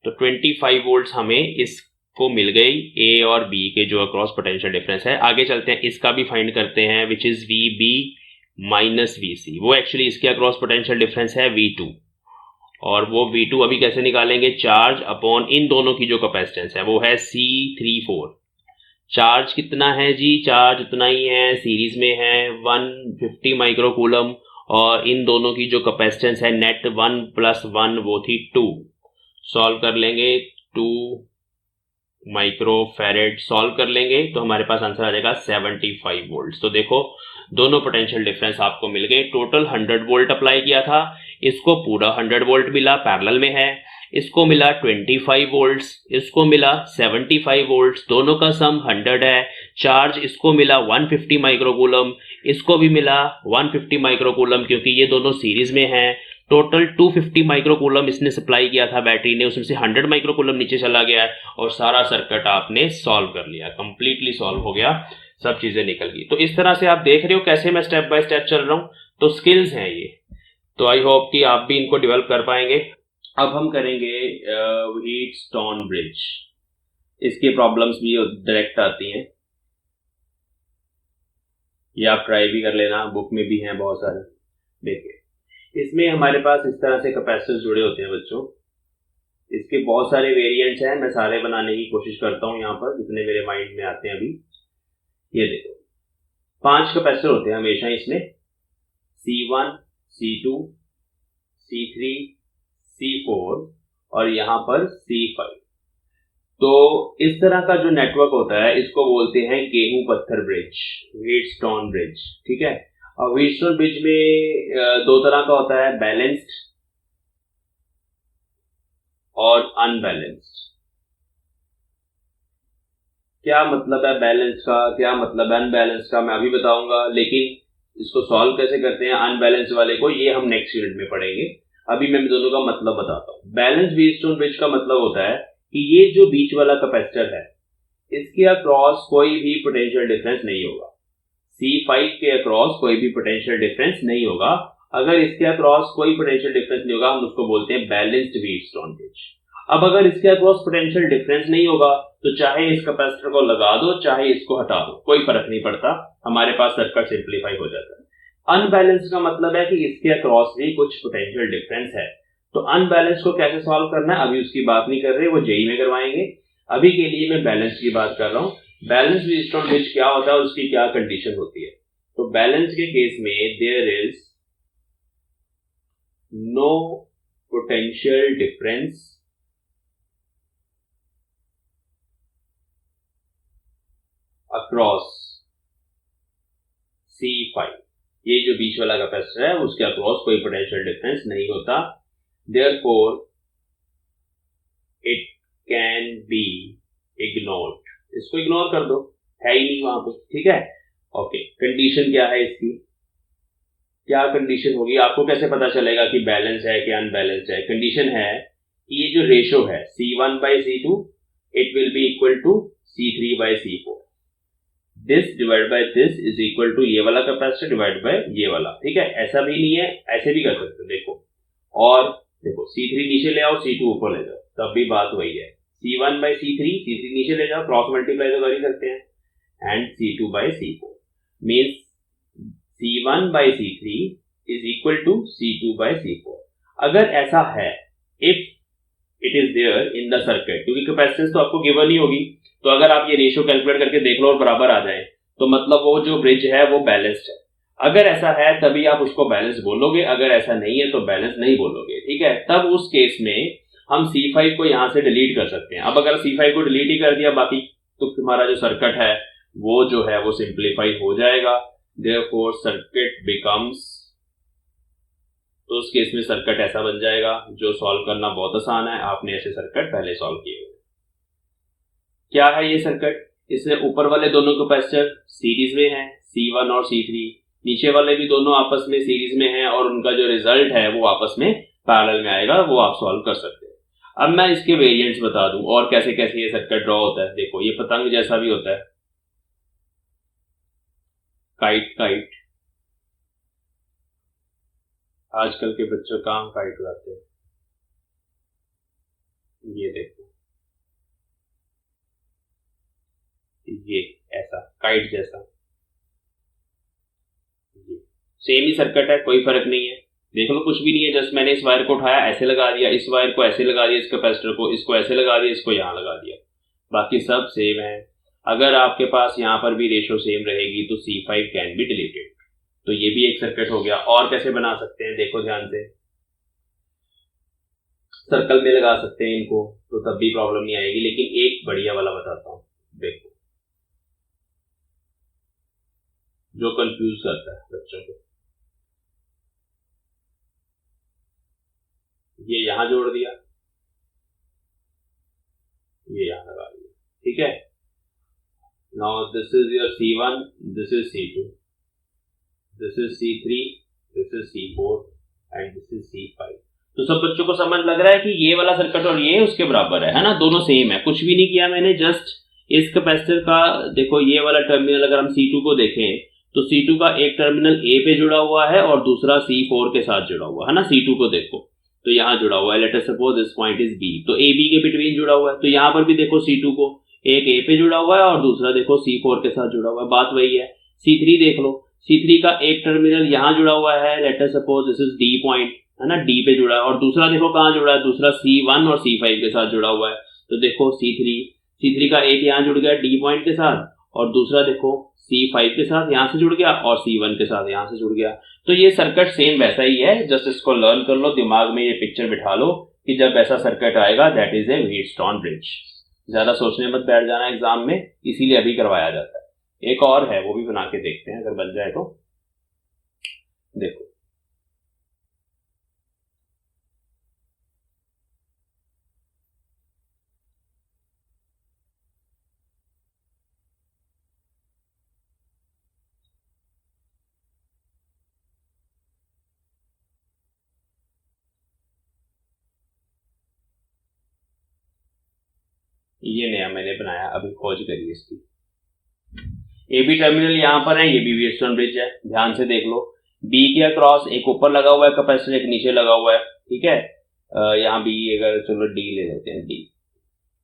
तो 25 वोल्ट्स हमें इसको मिल गई A और B के जो अक्रॉस पोटेंशियल डिफरेंस है। आगे चलते हैं, इसका भी फाइंड करते हैं, which is VB minus VC। वो एक्चुअली इसके अक्रॉस पोटेंशियल डिफरेंस है V2, और वो V2 अभी कैसे निकालेंगे? चार्ज अपॉन इन दोनों की जो कैपेसिटेंस है वो है C34। चार्ज कितना है जी? चार्ज उतना ही है, सीरीज में है 150 माइक्रोकूलम, और इन दोनों की जो कैपेसिटेंस है नेट 1 + 1 वो थी 2। सॉल्व कर लेंगे, 2 माइक्रोफैरेड सॉल्व कर लेंगे तो हमारे पास आंसर आ जाएगा 75 वोल्ट। तो देखो दोनों पोटेंशियल डिफरेंस आपको मिल गए। टोटल 100 वोल्ट अप्लाई किया था, इसको पूरा 100 वोल्ट मिला, पैरेलल में है। इसको मिला 25 वोल्ट्स, इसको मिला 75 वोल्ट्स, दोनों का सम 100 है। चार्ज इसको मिला 150 माइक्रोकूलम, इसको भी मिला 150 माइक्रोकूलम, क्योंकि ये दोनों सीरीज में हैं। टोटल 250 माइक्रोकूलम इसने सप्लाई किया था बैटरी ने, उसमें से 100 माइक्रोकूलम नीचे चला गया है, और सारा सर्किट आपने सॉल्व कर लिया, कंप्लीटली सॉल्व हो गया, सब चीजें निकल गई। तो इस तरह से आप देख रहे हो कैसे मैं स्टेप बाय स्टेप चल रहा हूं। तो स्किल्स हैं ये, तो आई होप कि आप भी इनको डेवलप कर पाएंगे। अब हम करेंगे व्हीटस्टोन ब्रिज। इसकी प्रॉब्लम्स भी डायरेक्ट आती हैं, ये आप ट्राई भी कर लेना, बुक में भी हैं बहुत सारे। देखिए इसमें हमारे पास इस तरह से कैपेसिटर्स जुड़े होते हैं बच्चों, इसके बहुत सारे वेरिएंट्स हैं, मैं सारे बनाने की कोशिश करता हूं यहाँ पर जितने मेरे माइंड में आते हैं अभी। ये देखो 5 कैपेसिटर होते हैं हमेशा इसमें, C1, C2, C3, C4 और यहाँ पर C5। तो इस तरह का जो नेटवर्क होता है इसको बोलते हैं गेहूं पत्थर ब्रिज, व्हीटस्टोन ब्रिज, ठीक है। और व्हीटस्टोन ब्रिज में 2 तरह का होता है, बैलेंस्ड और अनबैलेंस्ड। क्या मतलब है बैलेंस का, क्या मतलब है अनबैलेंस का, मैं अभी बताऊंगा, लेकिन इसको सॉल्व कैसे करते हैं अनबैलेंस वाले को, ये हम नेक्स्ट यूनिट में पढ़ेंगे। अभी मैं दोनों का मतलब बताता हूँ। बैलेंस व्हीटस्टोन ब्रिज का मतलब होता है कि ये जो बीच वाला कैपेसिटर है इसके अक्रॉस कोई भी पोटेंशियल डिफरेंस नहीं होगा, C5 के अक्रॉस कोई भी पोटेंशियल डिफरेंस नहीं होगा। अगर इसके अक्रॉस कोई पोटेंशियल डिफरेंस नहीं होगा हम उसको बोलते हैं बैलेंस्ड व्हीटस्टोन ब्रिज। अब अगर इसके अक्रॉस पोटेंशियल डिफरेंस नहीं होगा तो चाहे इस कैपेसिटर को लगा दो चाहे इसको हटा दो, कोई फर्क नहीं पड़ता, हमारे पास सर्किट सिंप्लीफाई हो जाता है। अनबैलेंस का मतलब है कि इसके अक्रॉस भी कुछ पोटेंशियल डिफरेंस है। तो अनबैलेंस को कैसे सॉल्व करना है अभी उसकी बात नहीं कर रहे, वो जेई में करवाएंगे। अभी के लिए मैं बैलेंस की बात कर रहा हूँ। बैलेंस व्हीटस्टोन ब्रिज क्या होता है और उसकी क्या कंडीशन होती है। तो बैलेंस के केस में there is no potential difference across C5। ये जो बीच वाला कैपेसिटर है उसके अक्रॉस कोई पोटेंशियल डिफरेंस नहीं होता। Therefore it can be ignored. इसको इग्नोर कर दो, है ही नहीं वहां पे, ठीक है। ओके, कंडीशन क्या है इसकी, क्या कंडीशन होगी, आपको कैसे पता चलेगा कि बैलेंस है कि अनबैलेंस्ड है। कंडीशन है कि ये जो रेशो है C1/C2 it will be equal to C3/C4। This divide by this is equal to ये वाला कैपेसिटर डिवाइड बाय ये वाला, ठीक है। ऐसा भी नहीं है, ऐसे भी कर सकते हो, देखो। और देखो C3 नीचे ले आओ C2 ऊपर ले जाओ, तब भी बात वही है। C1/C3 C3 नीचे ले जाओ, क्रॉस मल्टीप्लाई तो कर ही सकते हैं। And C2/C4 means C1/C3 is equal to C2/C4। अगर ऐसा है, if it is there in the circuit, क्योंकि कैपेसिटेंस तो आपको गिवन ही होगी, तो अगर आप ये रेशियो कैलकुलेट करके देख लो और बराबर आ जाए तो मतलब वो जो ब्रिज है वो बैलेंस्ड है। अगर ऐसा है तभी आप उसको बैलेंस बोलोगे, अगर ऐसा नहीं है तो बैलेंस नहीं बोलोगे, ठीक है। तब उस केस में हम C5 को यहां से डिलीट कर सकते हैं। अब अगर C5 को डिलीट ही कर दिया बाकी तो तुम्हारा जो सर्किट है वो जो है वो सिंप्लीफाई हो जाएगा। देयरफॉर सर्किट बिकम्स, तो उस केस में सर्किट ऐसा बन जाएगा जो सॉल्व करना बहुत आसान है, आपने ऐसे सर्किट पहले सॉल्व किए हुए। क्या है ये सर्किट, इसमें ऊपर वाले दोनों कैपेसिटर सीरीज में हैं C1 और C3, नीचे वाले भी दोनों आपस में सीरीज में हैं और उनका जो रिजल्ट है वो आपस में पैरेलल में आएगा, वो आप सॉल्व कर सकते हैं। अब मैं इसके वेरिएंट्स बता दूं और कैसे कैसे ये सर्किट ड्रॉ होता है। देखो ये पतंग जैसा भी होता है, काइट काइट, आजकल के बच्चों कहाँ काइट उड़ाते हैं, ये देखो ये ऐसा काइट जैसा, ये सेम ही सर्किट है, कोई फर्क नहीं है। देख लो कुछ भी नहीं है, जस्ट मैंने इस वायर को उठाया ऐसे लगा दिया, इस वायर को ऐसे लगा दिया, इस कैपेसिटर को इसको ऐसे लगा दिया, इसको यहां लगा दिया, बाकी सब सेम है। अगर आपके पास यहां पर भी रेशो सेम रहेगी तो C5 कैन बी डिलीटेड। तो ये भी एक सर्किट हो गया। और कैसे बना सकते हैं देखो ध्यान से, सर्कल में लगा सकते हैं इनको तो तब भी प्रॉब्लम नहीं आएगी, लेकिन एक बढ़िया वाला बताता हूं, देखो जो कंफ्यूज करता है बच्चों को। ये यहां जोड़ दिया, ये यहां लगा दिया, ठीक है। Now this is your C1, this is C2, this is C3, this is C4 and this is C5। तो सब बच्चों को समझ लग रहा है कि ये वाला सर्किट और ये उसके बराबर है ना, दोनों सेम है, कुछ भी नहीं किया मैंने। जस्ट इस कैपेसिटर का देखो ये वाला टर्मिनल अगर हम C2 को देखें तो C2 का एक टर्मिनल A पे जुड़ा हुआ है और दूसरा C4 के साथ जुड़ा हुआ है ना। C2 को देखो तो यहाँ जुड़ा हुआ है, late us suppose this point is B, तो A B के बिटवीन जुड़ा हुआ है। तो यहाँ पर भी देखो C2 को एक A पे जुड़ा हुआ है और दूसरा देखो C4 के साथ जुड़ा हुआ है, बात वही है। C3 देख लो, C3 का एक टर्मिनल यहाँ जुड़ा हुआ है, late us suppose this is D point, है ना, D पे जुड़ा है, और दूसरा देखो कहाँ जुड़ा है, दूसरा C1 और C5 के साथ जुड़ा हुआ है। तो देखो C3 का एक यहाँ जुड़ गया D पॉइंट के साथ और दूसरा देखो C5 के साथ यहाँ से जुड़ गया और C1 के साथ यहाँ से जुड़ गया। तो ये सर्किट सेम वैसा ही है, जस्ट इसको लर्न कर लो, दिमाग में ये पिक्चर बिठा लो कि जब ऐसा सर्किट आएगा that is a Wheatstone bridge. ज्यादा सोचने मत बैठ जाना एग्जाम में, इसीलिए अभी करवाया जाता है। एक और है वो भी बना के देखते हैं अगर बन जाए तो। देखो ये नया मैंने बनाया, अभी खोज करी इसकी। ए बी टर्मिनल यहाँ पर है, ये भी व्हीटस्टोन ब्रिज है, ध्यान से देख लो। बी के अक्रॉस एक ऊपर लगा हुआ है कैपेसिटर, एक नीचे लगा हुआ है, ठीक है। यहाँ बी, अगर चलो डी ले लेते हैं, डी।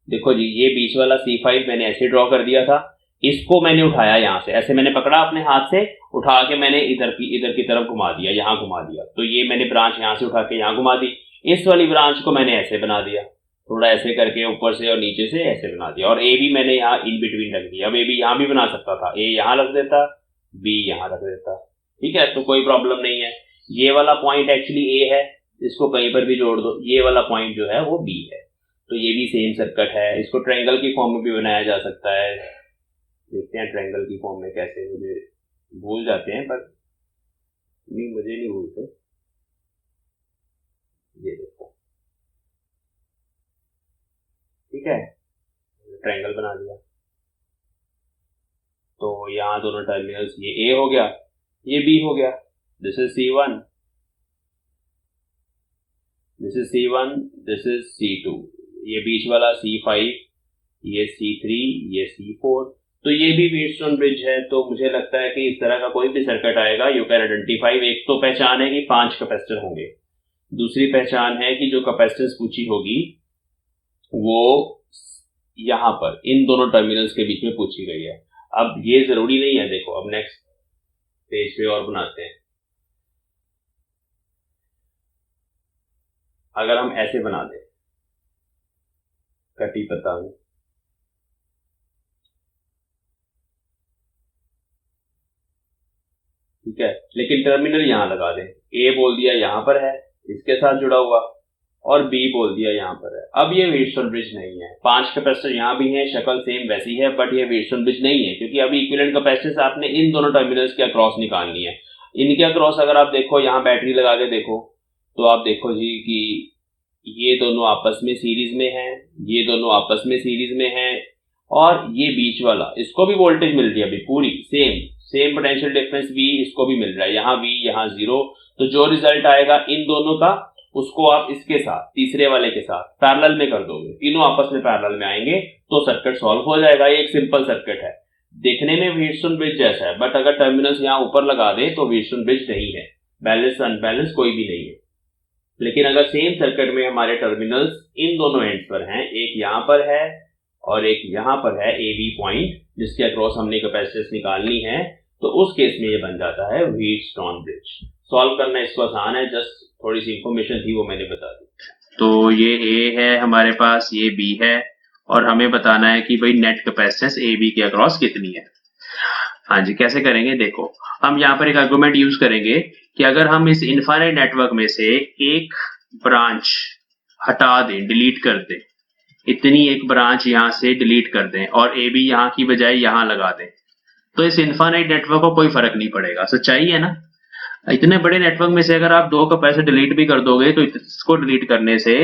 देखो जी, ये बीच वाला C5 मैंने ऐसे ड्रॉ कर दिया था, इसको मैंने उठाया यहाँ से, ऐसे मैंने पकड़ा अपने हाथ से, उठा के मैंने इधर की तरफ घुमा दिया, यहाँ घुमा दिया। तो ये मैंने ब्रांच यहाँ से उठा के यहाँ घुमा दी। इस वाली ब्रांच को मैंने ऐसे बना दिया, थोड़ा ऐसे करके ऊपर से और नीचे से ऐसे बना दिया, और ए भी मैंने यहाँ इन बिटवीन रख दिया। अब ए भी यहाँ भी बना सकता था, ए यहाँ रख देता, बी यहाँ रख देता, ठीक है, तो कोई प्रॉब्लम नहीं है। ये वाला पॉइंट एक्चुअली ए है, इसको कहीं पर भी जोड़ दो, ये वाला पॉइंट जो है वो बी है। तो ये भी सेम सर्किट है, इसको ट्रायंगल की फॉर्म में भी बनाया जा सकता है। देखते हैं ट्रायंगल की फॉर्म में कैसे, मुझे भूल जाते हैं पर नहीं, मुझे नहीं भूलते। ये देखो, ठीक है, ट्रायंगल बना दिया। तो यहाँ दोनों टर्मिनल्स, ये ए हो गया, ये बी हो गया। This is C1, this is C1, this is C2, ये बीच वाला C5, ये C3, ये C4। तो ये भी व्हीटस्टोन ब्रिज है। तो मुझे लगता है कि इस तरह का कोई भी सर्किट आएगा, यू कैन आइडेंटिफाई। एक तो पहचान है कि 5 कैपेसिटर होंगे, दूसरी पहचान है कि जो कैपेसिटेंस पूछी होगी वो यहाँ पर इन दोनों टर्मिनल्स के बीच में पूछी गई है। अब ये जरूरी नहीं है, देखो अब नेक्स्ट पेज पे और बनाते हैं। अगर हम ऐसे बना दें, कटी पतंग, ठीक है, लेकिन टर्मिनल यहां लगा दें, ए बोल दिया यहां पर है इसके साथ जुड़ा हुआ, और बी बोल दिया यहां पर है। अब ये व्हीटस्टोन ब्रिज नहीं है। 5 कैपेसिटर यहां भी है, शक्ल सेम वैसी है, बट ये व्हीटस्टोन ब्रिज नहीं है, क्योंकि अभी इक्विवेलेंट कैपेसिटेंस आपने इन दोनों टर्मिनल्स के अक्रॉस निकालनी है। इनके अक्रॉस अगर आप देखो, यहाँ बैटरी लगा के देखो, तो आप देखो जी कि ये दोनों आपस में सीरीज में है, ये दोनों आपस में सीरीज में है, और ये बीच वाला, इसको भी वोल्टेज मिल रही है अभी पूरी सेम पोटेंशियल डिफरेंस V, इसको भी मिल रहा है, यहाँ V यहाँ 0। तो जो रिजल्ट आएगा इन दोनों का, उसको आप इसके साथ, तीसरे वाले के साथ पैरेलल में कर दोगे, तीनों आपस में पैरेलल में आएंगे, तो सर्किट सॉल्व हो जाएगा। ये एक सिंपल सर्किट है, देखने में व्हीटस्टोन ब्रिज जैसा है, बट अगर टर्मिनल्स यहाँ ऊपर लगा दे तो व्हीटस्टोन ब्रिज नहीं है, बैलेंस अनबैलेंस कोई भी नहीं है। लेकिन अगर सेम सर्किट में हमारे टर्मिनल्स इन दोनों एंड्स पर हैं, एक यहाँ पर है और एक यहाँ पर है AB पॉइंट, जिसके अक्रॉस हमने कैपेसिटेंस निकालनी है, तो उस केस में ये बन जाता है व्हीटस्टोन ब्रिज। सॉल्व करना इसको आसान है, जस्ट थोड़ी सी इंफॉर्मेशन थी वो मैंने बता दी। तो ये A है हमारे पास, ये B है, और हमें बताना है कि भाई नेट कैपेसिटेंस AB के अक्रॉस कितनी है। हाँ जी, कैसे करेंगे, देखो हम यहाँ पर एक आर्गुमेंट यूज करेंगे कि अगर हम इस इनफाइनाइट नेटवर्क में से एक ब्रांच हटा दें, डिलीट कर दें, इतनी एक ब्रांच यहाँ से डिलीट कर दें और AB यहाँ की बजाय यहाँ लगा दें, तो इस इनफाइनाइट नेटवर्क को कोई फर्क नहीं पड़ेगा। सच्चाई है ना। इतने बड़े नेटवर्क में से अगर आप 2 कैपेसिटर डिलीट भी कर दोगे तो इसको डिलीट करने से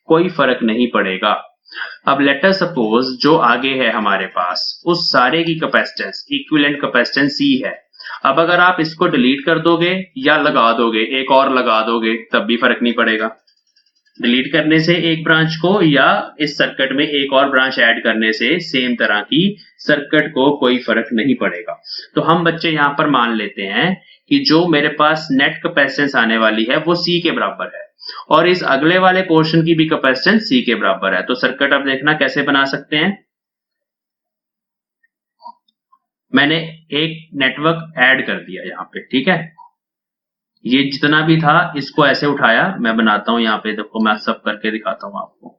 कोई फर्क नहीं पड़ेगा। अब लेट अस सपोज जो आगे है हमारे पास, उस सारे की कैपेसिटेंस, इक्विवेलेंट कैपेसिटेंस C है। अब अगर आप इसको डिलीट कर दोगे या लगा दोगे, एक और लगा दोगे, तब भी फर्क नहीं पड़ेगा। डिलीट करने से एक ब्रांच को या इस सर्किट में एक और ब्रांच ऐड करने से सेम तरह की सर्किट को कोई फर्क नहीं पड़ेगा। तो हम बच्चे यहाँ पर मान लेते हैं कि जो मेरे पास नेट कैपेसिटेंस आने वाली है वो C के बराबर है, और इस अगले वाले पोर्शन की भी कैपेसिटेंस C के बराबर है। तो सर्किट अब देखना कैसे बना सकते हैं। मैंने एक नेटवर्क ऐड कर दिया यहाँ पे, ठीक है, ये जितना भी था इसको ऐसे उठाया, मैं बनाता हूं यहाँ पे, देखो मैं सब करके दिखाता हूं आपको।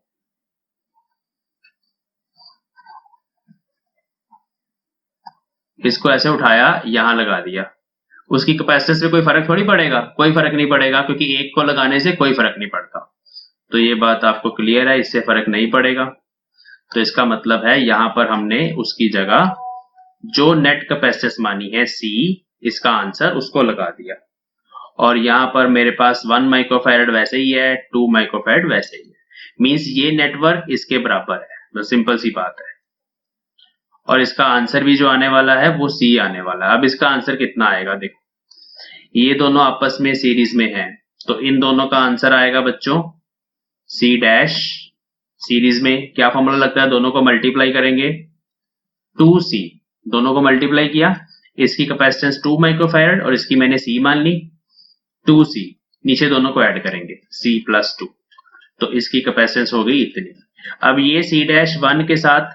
इसको ऐसे उठाया, यहां लगा दिया, उसकी कैपेसिटेंस से कोई फर्क थोड़ी पड़ेगा, कोई फर्क नहीं पड़ेगा, क्योंकि एक को लगाने से कोई फर्क नहीं पड़ता। तो ये बात आपको क्लियर है, इससे फर्क नहीं पड़ेगा। तो इसका मतलब है यहां पर हमने उसकी जगह जो नेट कैपेसिटेंस मानी है C, इसका आंसर उसको लगा दिया, और यहां पर मेरे पास 1 माइक्रोफैरड वैसे ही है, 2 माइक्रोफैरड वैसे ही है, मींस ये नेटवर्क इसके बराबर है, बस सिंपल सी बात है। और इसका आंसर भी जो आने वाला है वो C आने वाला है। अब इसका आंसर कितना आएगा, देखो ये दोनों आपस में सीरीज में हैं, तो इन दोनों का आंसर आएगा बच्चों C डैश, सीरीज में क्या फॉर्मूला लगता है, दोनों को मल्टीप्लाई करेंगे 2C, दोनों को मल्टीप्लाई किया, इसकी कैपेसिटेंस 2 माइक्रोफैरड और इसकी मैंने C मान ली 2C, नीचे दोनों को ऐड करेंगे C प्लस 2, तो इसकी कैपेसिटेंस हो गई इतनी। अब ये C-1 के साथ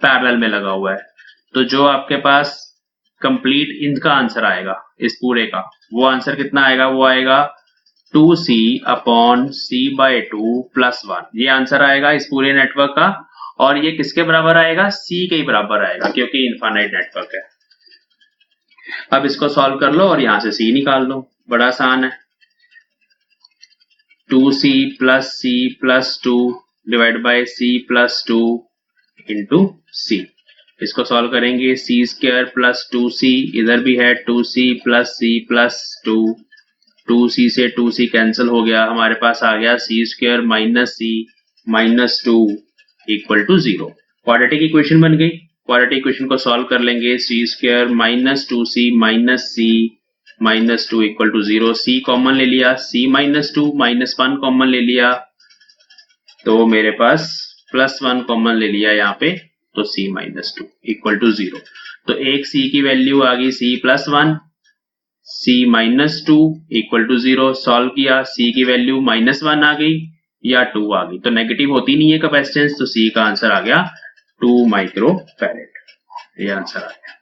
पैरेलल में लगा हुआ है, तो जो आपके पास कंप्लीट इनका आंसर आएगा इस पूरे का, वो आंसर कितना आएगा, वो आएगा 2C अपॉन C/2 प्लस 1, ये आंसर आएगा इस पूरे नेटवर्क का। और ये किसके बराबर आएगा, C के ही बराबर आएगा, क्योंकि इनफाइनाइट नेटवर्क है। अब इसको सॉल्व कर लो और यहां से C निकाल लो, बड़ा आसान है। 2C plus C plus 2 divide by C plus 2 into C, इसको सॉल्व करेंगे। C स्क्वायर प्लस 2C, इधर भी है 2C plus C plus 2, 2C से 2C कैंसिल हो गया, हमारे पास आ गया C square minus C minus 2 equal to 0। Quadratic equation बन गई। क्वाड्रेटिक इक्वेशन को सॉल्व कर लेंगे। C square minus 2C minus C minus 2 equal to 0, C common ले लिया, C माइनस 2 माइनस 1 कॉमन ले लिया, तो मेरे पास प्लस 1 कॉमन ले लिया यहाँ पे, तो C माइनस 2 इक्वल टू 0। तो एक C की वैल्यू आ गई C plus 1, C minus 2 equal to 0। Solve किया, C की वैल्यू माइनस 1 आ गई या 2 आ गई, तो नेगेटिव होती नहीं है कैपेसिटेंस, तो C का आंसर आ गया 2 माइक्रो फैरेड, ये आंसर आ गया।